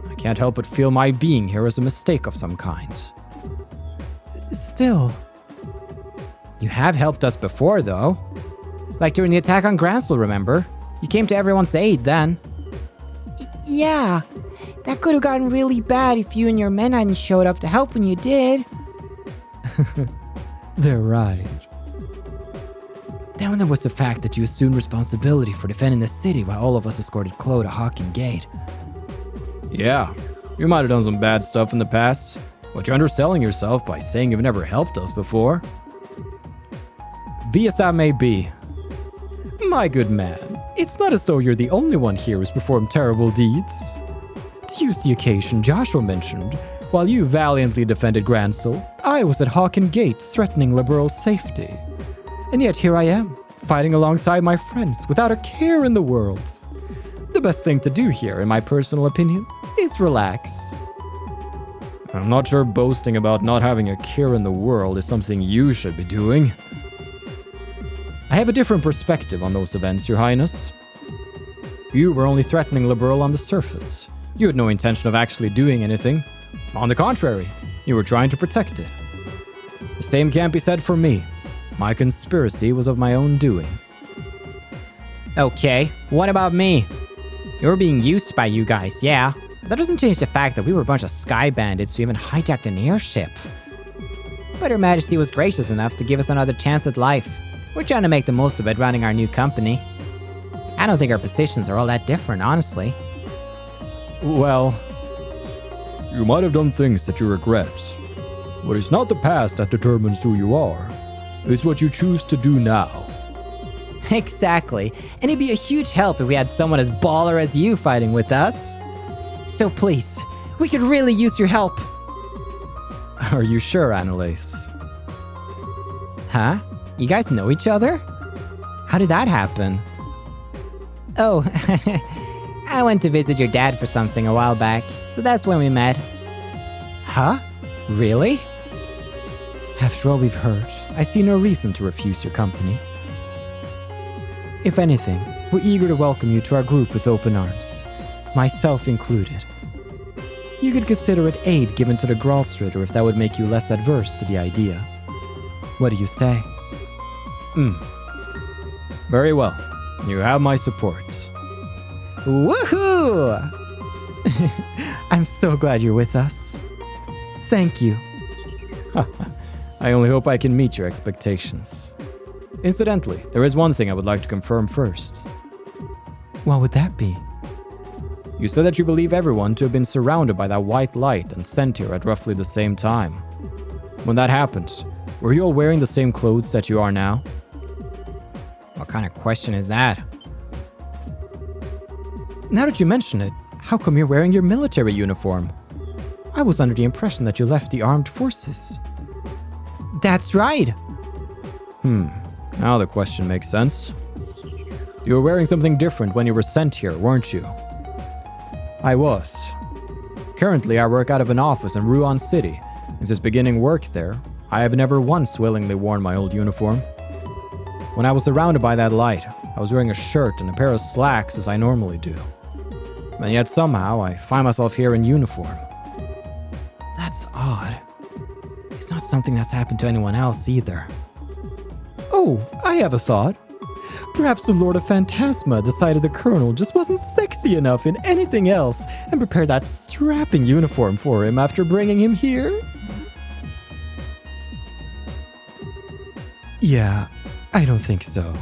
I can't help but feel my being here is a mistake of some kind. Still. You have helped us before, though. Like during the attack on Gransel, remember? You came to everyone's aid then. Yeah, that could have gotten really bad if you and your men hadn't showed up to help when you did. They're right. Then there was the fact that you assumed responsibility for defending the city while all of us escorted Chloe to Hawking Gate. Yeah, you might have done some bad stuff in the past, but you're underselling yourself by saying you've never helped us before. Be as that may be. My good man, it's not as though you're the only one here who's performed terrible deeds. To use the occasion Joshua mentioned, While you valiantly defended Gransel, I was at Hawken Gate threatening Liberal's safety. And yet here I am, fighting alongside my friends without a care in the world. The best thing to do here, in my personal opinion, is relax. I'm not sure boasting about not having a care in the world is something you should be doing. I have a different perspective on those events, Your Highness. You were only threatening Liberal on the surface. You had no intention of actually doing anything. On the contrary, you were trying to protect it. The same can't be said for me. My conspiracy was of my own doing. Okay, what about me? You were being used by you guys, yeah. That doesn't change the fact that we were a bunch of sky bandits who even hijacked an airship. But Her Majesty was gracious enough to give us another chance at life. We're trying to make the most of it running our new company. I don't think our positions are all that different, honestly. Well, you might have done things that you regret. But it's not the past that determines who you are. It's what you choose to do now. Exactly. And it'd be a huge help if we had someone as baller as you fighting with us. So please, we could really use your help. Are you sure, Annalise? Huh? You guys know each other? How did that happen? Oh, I went to visit your dad for something a while back, so that's when we met. Huh? Really? After all we've heard, I see no reason to refuse your company. If anything, we're eager to welcome you to our group with open arms, myself included. You could consider it aid given to the Gralstritter if that would make you less adverse to the idea. What do you say? Very well. You have my support. Woohoo! I'm so glad you're with us. Thank you. I only hope I can meet your expectations. Incidentally, there is one thing I would like to confirm first. What would that be? You said that you believe everyone to have been surrounded by that white light and sent here at roughly the same time. When that happened, were you all wearing the same clothes that you are now? What kind of question is that? Now that you mention it, how come you're wearing your military uniform? I was under the impression that you left the armed forces. That's right. Now the question makes sense. You were wearing something different when you were sent here, weren't you? I was. Currently, I work out of an office in Ruan City, and since beginning work there, I have never once willingly worn my old uniform. When I was surrounded by that light, I was wearing a shirt and a pair of slacks as I normally do. And yet somehow I find myself here in uniform. That's odd. It's not something that's happened to anyone else either. Oh, I have a thought. Perhaps the Lord of Phantasma decided the Colonel just wasn't sexy enough in anything else and prepared that strapping uniform for him after bringing him here? Yeah, I don't think so.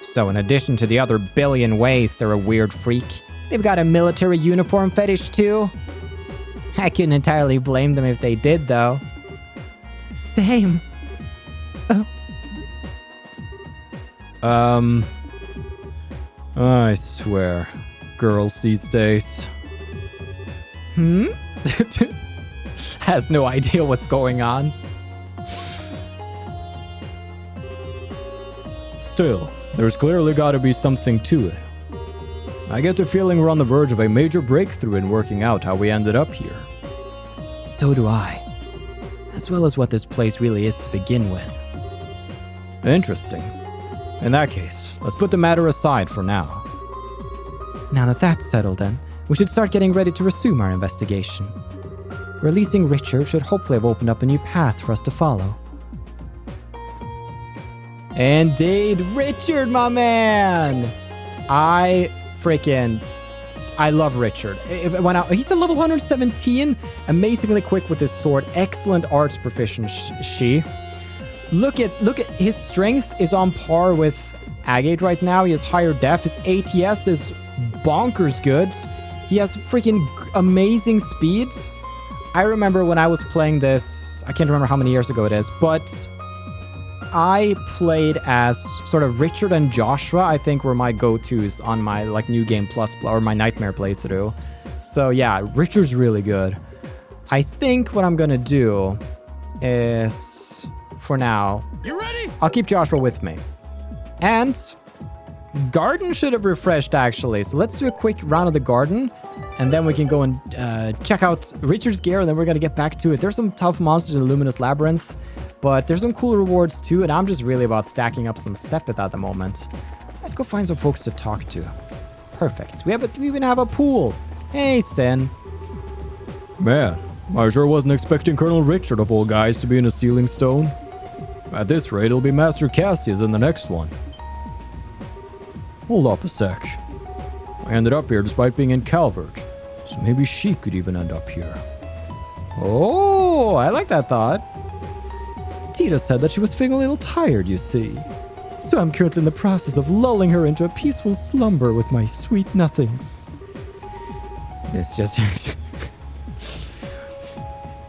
So in addition to the other billion ways they're a weird freak, they've got a military uniform fetish too? I couldn't entirely blame them if they did, though. Same. I swear, girls these days. Has no idea what's going on. Still, there's clearly gotta be something to it. I get the feeling we're on the verge of a major breakthrough in working out how we ended up here. So do I. As well as what this place really is to begin with. Interesting. In that case, let's put the matter aside for now. Now that that's settled then, we should start getting ready to resume our investigation. Releasing Richard should hopefully have opened up a new path for us to follow. Indeed, Richard, my man! I love Richard. He's a level 117, amazingly quick with his sword, excellent arts proficiency. Look at his strength is on par with Agate right now. He has higher def. His ATS is bonkers good. He has freaking amazing speeds. I remember when I was playing this, I can't remember how many years ago it is, but I played as sort of Richard and Joshua, I think were my go-tos on my New Game Plus or my Nightmare playthrough. So yeah, Richard's really good. I think what I'm gonna do is, for now, You ready? I'll keep Joshua with me. And garden should have refreshed, actually. So let's do a quick round of the garden. And then we can go and check out Richard's gear. And then we're going to get back to it. There's some tough monsters in the Luminous Labyrinth. But there's some cool rewards, too. And I'm just really about stacking up some Sepith at the moment. Let's go find some folks to talk to. Perfect. We even have a pool. Hey, Sin. Man, I sure wasn't expecting Colonel Richard of all guys to be in a sealing stone. At this rate, it'll be Master Cassius in the next one. Hold up a sec. I ended up here despite being in Calvert, so maybe she could even end up here. Oh, I like that thought. Tita said that she was feeling a little tired, you see. So I'm currently in the process of lulling her into a peaceful slumber with my sweet nothings. This just...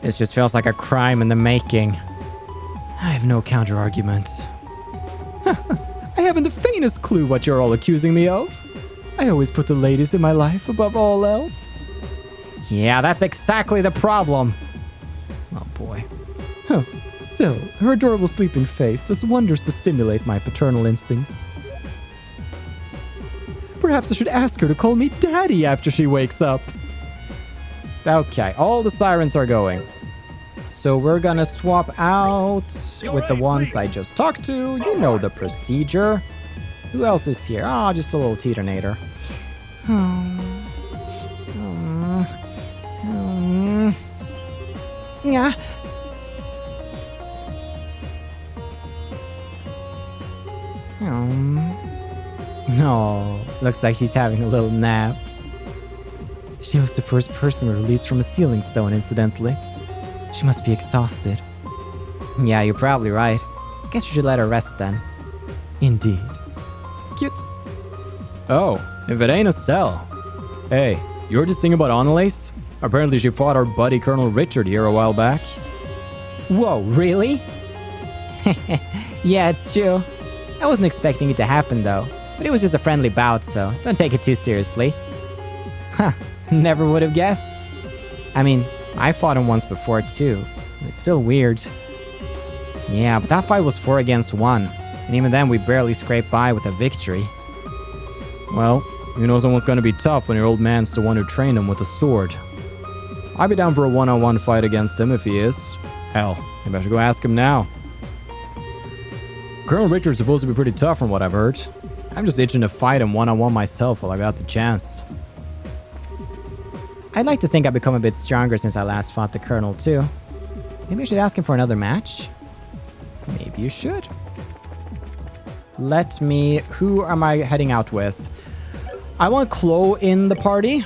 This just feels like a crime in the making. I have no counter-argument. I haven't the faintest clue what you're all accusing me of. I always put the ladies in my life above all else. Yeah, that's exactly the problem. Oh boy. Huh. Still, her adorable sleeping face does wonders to stimulate my paternal instincts. Perhaps I should ask her to call me Daddy after she wakes up. Okay, all the sirens are going. So we're gonna swap out with the ones I just talked to. You know the procedure. Who else is here? Oh, just a little teetonator. Yeah. No, looks like she's having a little nap. She was the first person released from a sealing stone, incidentally. She must be exhausted. Yeah, you're probably right. Guess we should let her rest then. Indeed. Cute. Oh, if it ain't Estelle. Hey, you heard this thing about Annalise? Apparently she fought our buddy Colonel Richard here a while back. Whoa, really? Yeah, it's true. I wasn't expecting it to happen though, but it was just a friendly bout, so don't take it too seriously. Huh, never would have guessed. I mean, I fought him once before too. It's still weird. Yeah, but that fight was 4 against 1, and even then we barely scraped by with a victory. Well, you know someone's gonna be tough when your old man's the one who trained him with a sword. I'd be down for a one-on-one fight against him if he is. Hell, maybe I should go ask him now. Colonel Richard's supposed to be pretty tough from what I've heard. I'm just itching to fight him one-on-one myself while I got the chance. I'd like to think I've become a bit stronger since I last fought the Colonel too. Maybe I should ask him for another match? Maybe you should. Who am I heading out with? I want Chloe in the party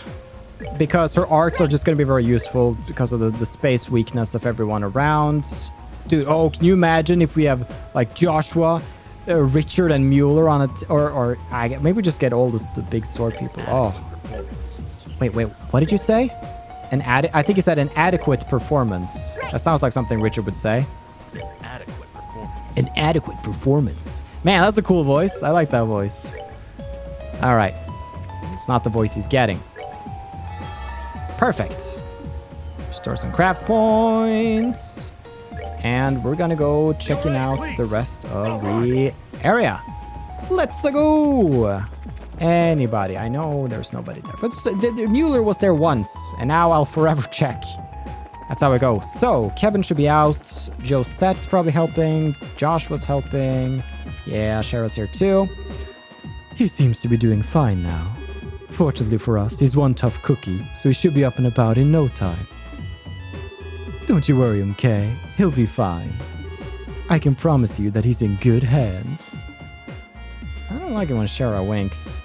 because her arts are just going to be very useful because of the space weakness of everyone around. Dude, oh, can you imagine if we have like Joshua, Richard, and Mueller on it, or maybe just get all the big sword people. Oh, wait, what did you say? I think you said an adequate performance. That sounds like something Richard would say. An adequate performance. Man, that's a cool voice. I like that voice. All right. It's not the voice he's getting. Perfect. Restore some craft points. And we're gonna go checking out the rest of the area. Let's go. Anybody? I know there's nobody there. But the Mueller was there once. And now I'll forever check. That's how it goes. So, Kevin should be out. Josette's probably helping. Josh was helping. Yeah, Cheryl's here too. He seems to be doing fine now. Fortunately for us, he's one tough cookie, so he should be up and about in no time. Don't you worry, MK. He'll be fine. I can promise you that he's in good hands. I don't like it when Shara winks.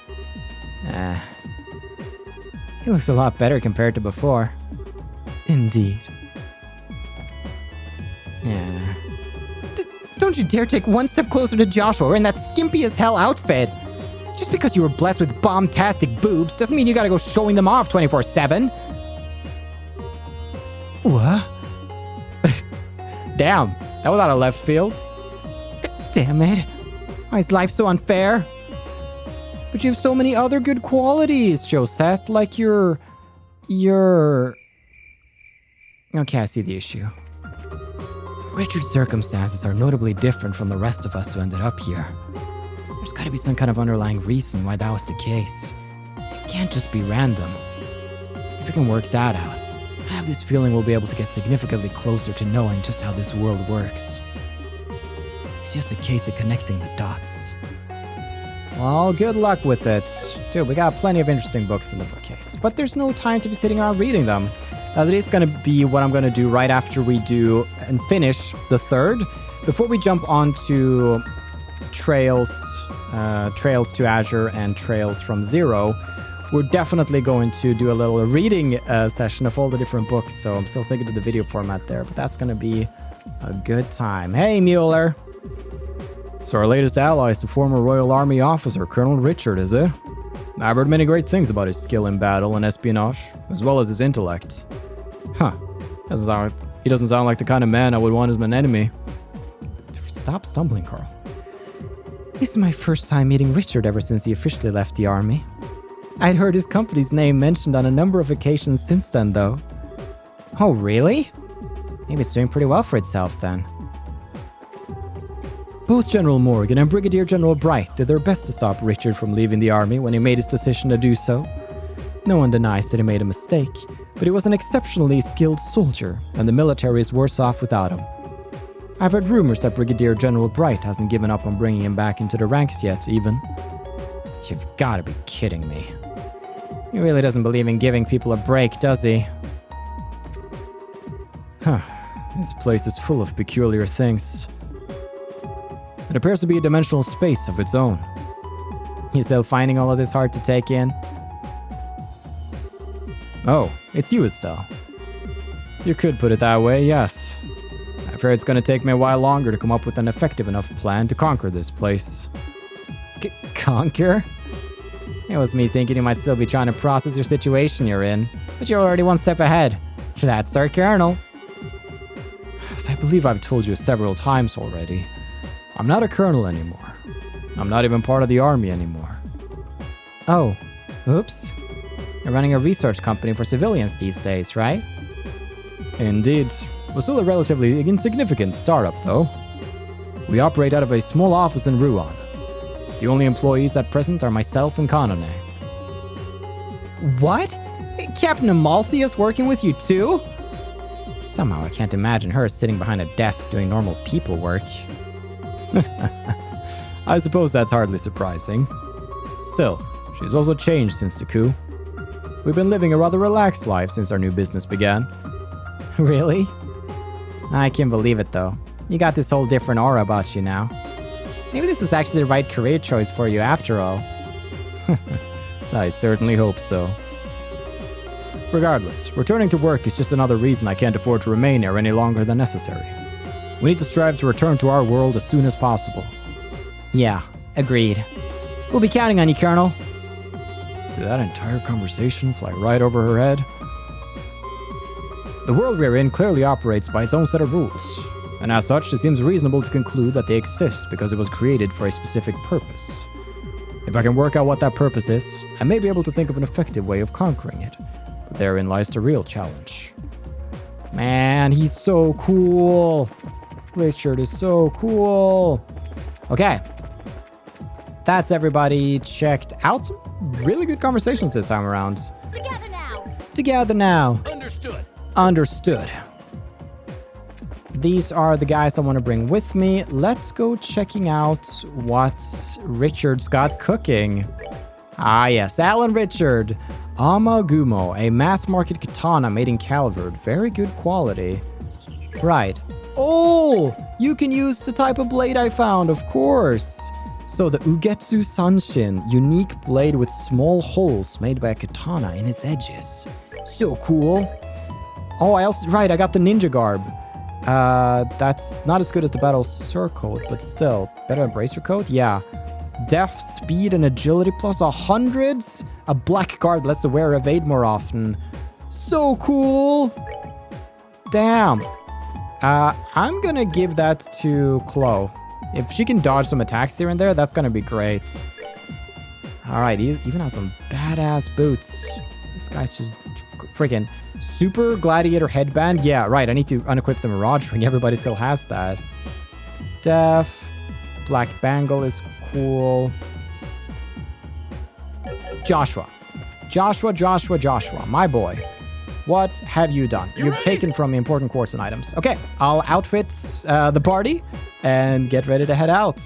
He looks a lot better compared to before. Indeed. Yeah. Don't you dare take one step closer to Joshua in that skimpy as hell outfit. Just because you were blessed with bomb-tastic boobs doesn't mean you gotta go showing them off 24/7. What? Damn, that was out of left field. Damn it. Why is life so unfair? But you have so many other good qualities, Josette, like your Okay, I see the issue. Richard's circumstances are notably different from the rest of us who ended up here. There's gotta be some kind of underlying reason why that was the case. It can't just be random. If we can work that out, I have this feeling we'll be able to get significantly closer to knowing just how this world works. It's just a case of connecting the dots. Well, good luck with it. Dude, we got plenty of interesting books in the bookcase, but there's no time to be sitting around reading them. That is going to be what I'm going to do right after we do and finish the third. Before we jump on to Trails to Azure and Trails from Zero, we're definitely going to do a little reading session of all the different books. So I'm still thinking of the video format there, but that's going to be a good time. Hey, Mueller. So our latest ally is the former Royal Army officer, Colonel Richard, is it? I've heard many great things about his skill in battle and espionage, as well as his intellect. Huh. He doesn't sound like the kind of man I would want as an enemy. Stop stumbling, Carl. This is my first time meeting Richard ever since he officially left the army. I'd heard his company's name mentioned on a number of occasions since then, though. Oh, really? Maybe it's doing pretty well for itself then. Both General Morgan and Brigadier General Bright did their best to stop Richard from leaving the army when he made his decision to do so. No one denies that he made a mistake, but he was an exceptionally skilled soldier, and the military is worse off without him. I've heard rumors that Brigadier General Bright hasn't given up on bringing him back into the ranks yet, even. You've got to be kidding me. He really doesn't believe in giving people a break, does he? Huh. This place is full of peculiar things. It appears to be a dimensional space of its own. You still finding all of this hard to take in? Oh, it's you, Estelle. You could put it that way, yes. I fear it's going to take me a while longer to come up with an effective enough plan to conquer this place. Conquer? It was me thinking you might still be trying to process your situation you're in, but you're already one step ahead. That's our Colonel. As I believe I've told you several times already, I'm not a colonel anymore. I'm not even part of the army anymore. Oh, oops. You're running a research company for civilians these days, right? Indeed. We're still a relatively insignificant startup, though. We operate out of a small office in Ruan. The only employees at present are myself and Kanone. What? Captain Amalthea is working with you too? Somehow I can't imagine her sitting behind a desk doing normal people work. I suppose that's hardly surprising. Still, she's also changed since the coup. We've been living a rather relaxed life since our new business began. Really? I can't believe it though. You got this whole different aura about you now. Maybe this was actually the right career choice for you after all. I certainly hope so. Regardless, returning to work is just another reason I can't afford to remain here any longer than necessary. We need to strive to return to our world as soon as possible. Yeah, agreed. We'll be counting on you, Colonel. Did that entire conversation fly right over her head? The world we're in clearly operates by its own set of rules, and as such, it seems reasonable to conclude that they exist because it was created for a specific purpose. If I can work out what that purpose is, I may be able to think of an effective way of conquering it, but therein lies the real challenge. Man, he's so cool. Richard is so cool. Okay. That's everybody checked out. Really good conversations this time around. Together now. Together now. Understood. Understood. These are the guys I want to bring with me. Let's go checking out what Richard's got cooking. Ah, yes, Alan Richard. Amagumo, a mass market katana made in Calvard. Very good quality. Right. Oh, you can use the type of blade I found, of course. So the Ugetsu Sanshin, unique blade with small holes made by a katana in its edges. So cool. Oh, I got the ninja garb. That's not as good as the battle surcoat, but still. Better than bracer coat? Yeah. Def, speed, and agility plus 100. A black guard lets the wearer evade more often. So cool. Damn. I'm gonna give that to Chloe. If she can dodge some attacks here and there, that's gonna be great. Alright, he even has some badass boots. This guy's just freaking Super Gladiator Headband. Yeah, right. I need to unequip the Mirage Ring. Everybody still has that. Def. Black Bangle is cool. Joshua. Joshua, my boy. What have you done? You've taken from me important quartz and items. Okay, I'll outfit the party and get ready to head out.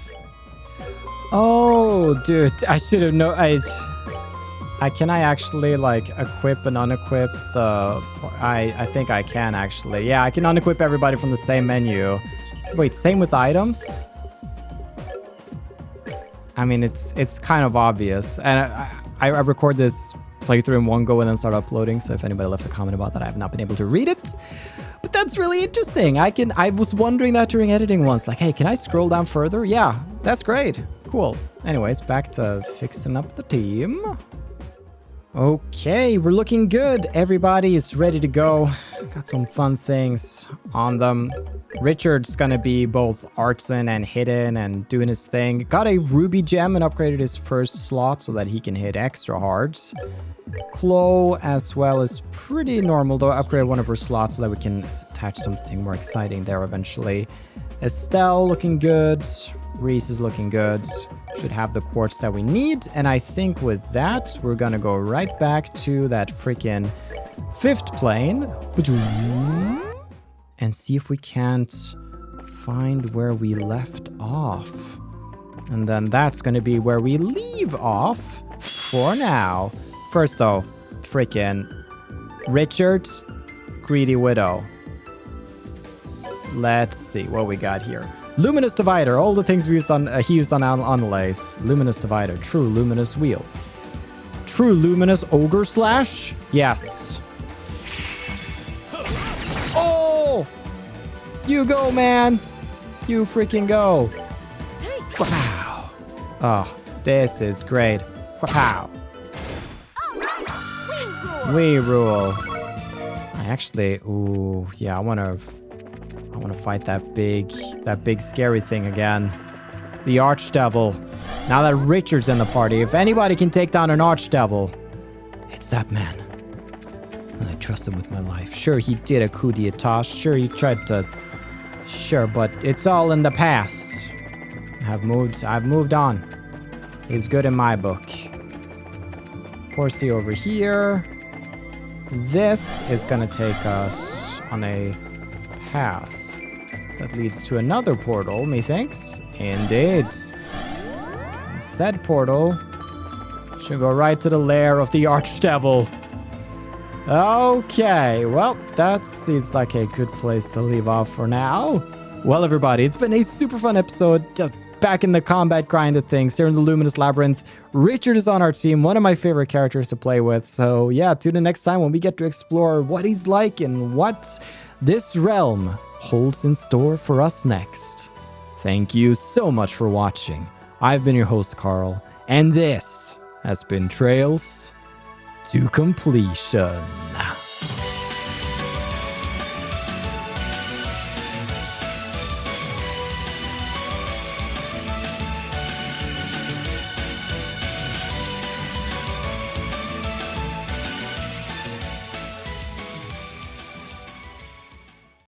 Oh, dude, I should have known. Can I actually like equip and unequip the? I think I can actually. Yeah, I can unequip everybody from the same menu. So wait, same with items? I mean, it's kind of obvious, and I record this playthrough in one go and then start uploading. So if anybody left a comment about that, I have not been able to read it. But that's really interesting. I was wondering that during editing once, like, hey, can I scroll down further? Yeah, that's great. Cool. Anyways, back to fixing up the team. Okay, we're looking good. Everybody is ready to go. Got some fun things on them. Richard's gonna be both artisan and hidden and doing his thing. Got a ruby gem and upgraded his first slot so that he can hit extra hard. Chloe as well is pretty normal, though I upgraded one of her slots so that we can attach something more exciting there eventually. Estelle looking good. Reese is looking good. Should have the quartz that we need. And I think with that, we're gonna go right back to that freaking 5th plane. And see if we can't find where we left off. And then that's gonna be where we leave off for now. First though, freaking Richard, Greedy Widow. Let's see what we got here. Luminous Divider, all the things we used on he used on Lace. Luminous Divider, True Luminous Wheel. True Luminous Ogre Slash? Yes. Oh! You go, man! You freaking go! Wow! Oh, this is great. Wow! We rule. I actually, ooh, yeah, I wanna fight that big scary thing again. The Archdevil. Now that Richard's in the party, if anybody can take down an Archdevil, it's that man. And I trust him with my life. Sure, he did a coup d'etat. Sure, he tried to. Sure, but it's all in the past. I've moved on. He's good in my book. Horsey over here. This is gonna take us on a path that leads to another portal, methinks. Indeed. Said portal should go right to the lair of the Archdevil. Okay, well, that seems like a good place to leave off for now. Well, everybody, it's been a super fun episode. Just back in the combat grind of things here in the Luminous Labyrinth. Richard is on our team, one of my favorite characters to play with. So yeah, tune in next time when we get to explore what he's like and what this realm holds in store for us next. Thank you so much for watching. I've been your host, Carl, and this has been Trails to Completion.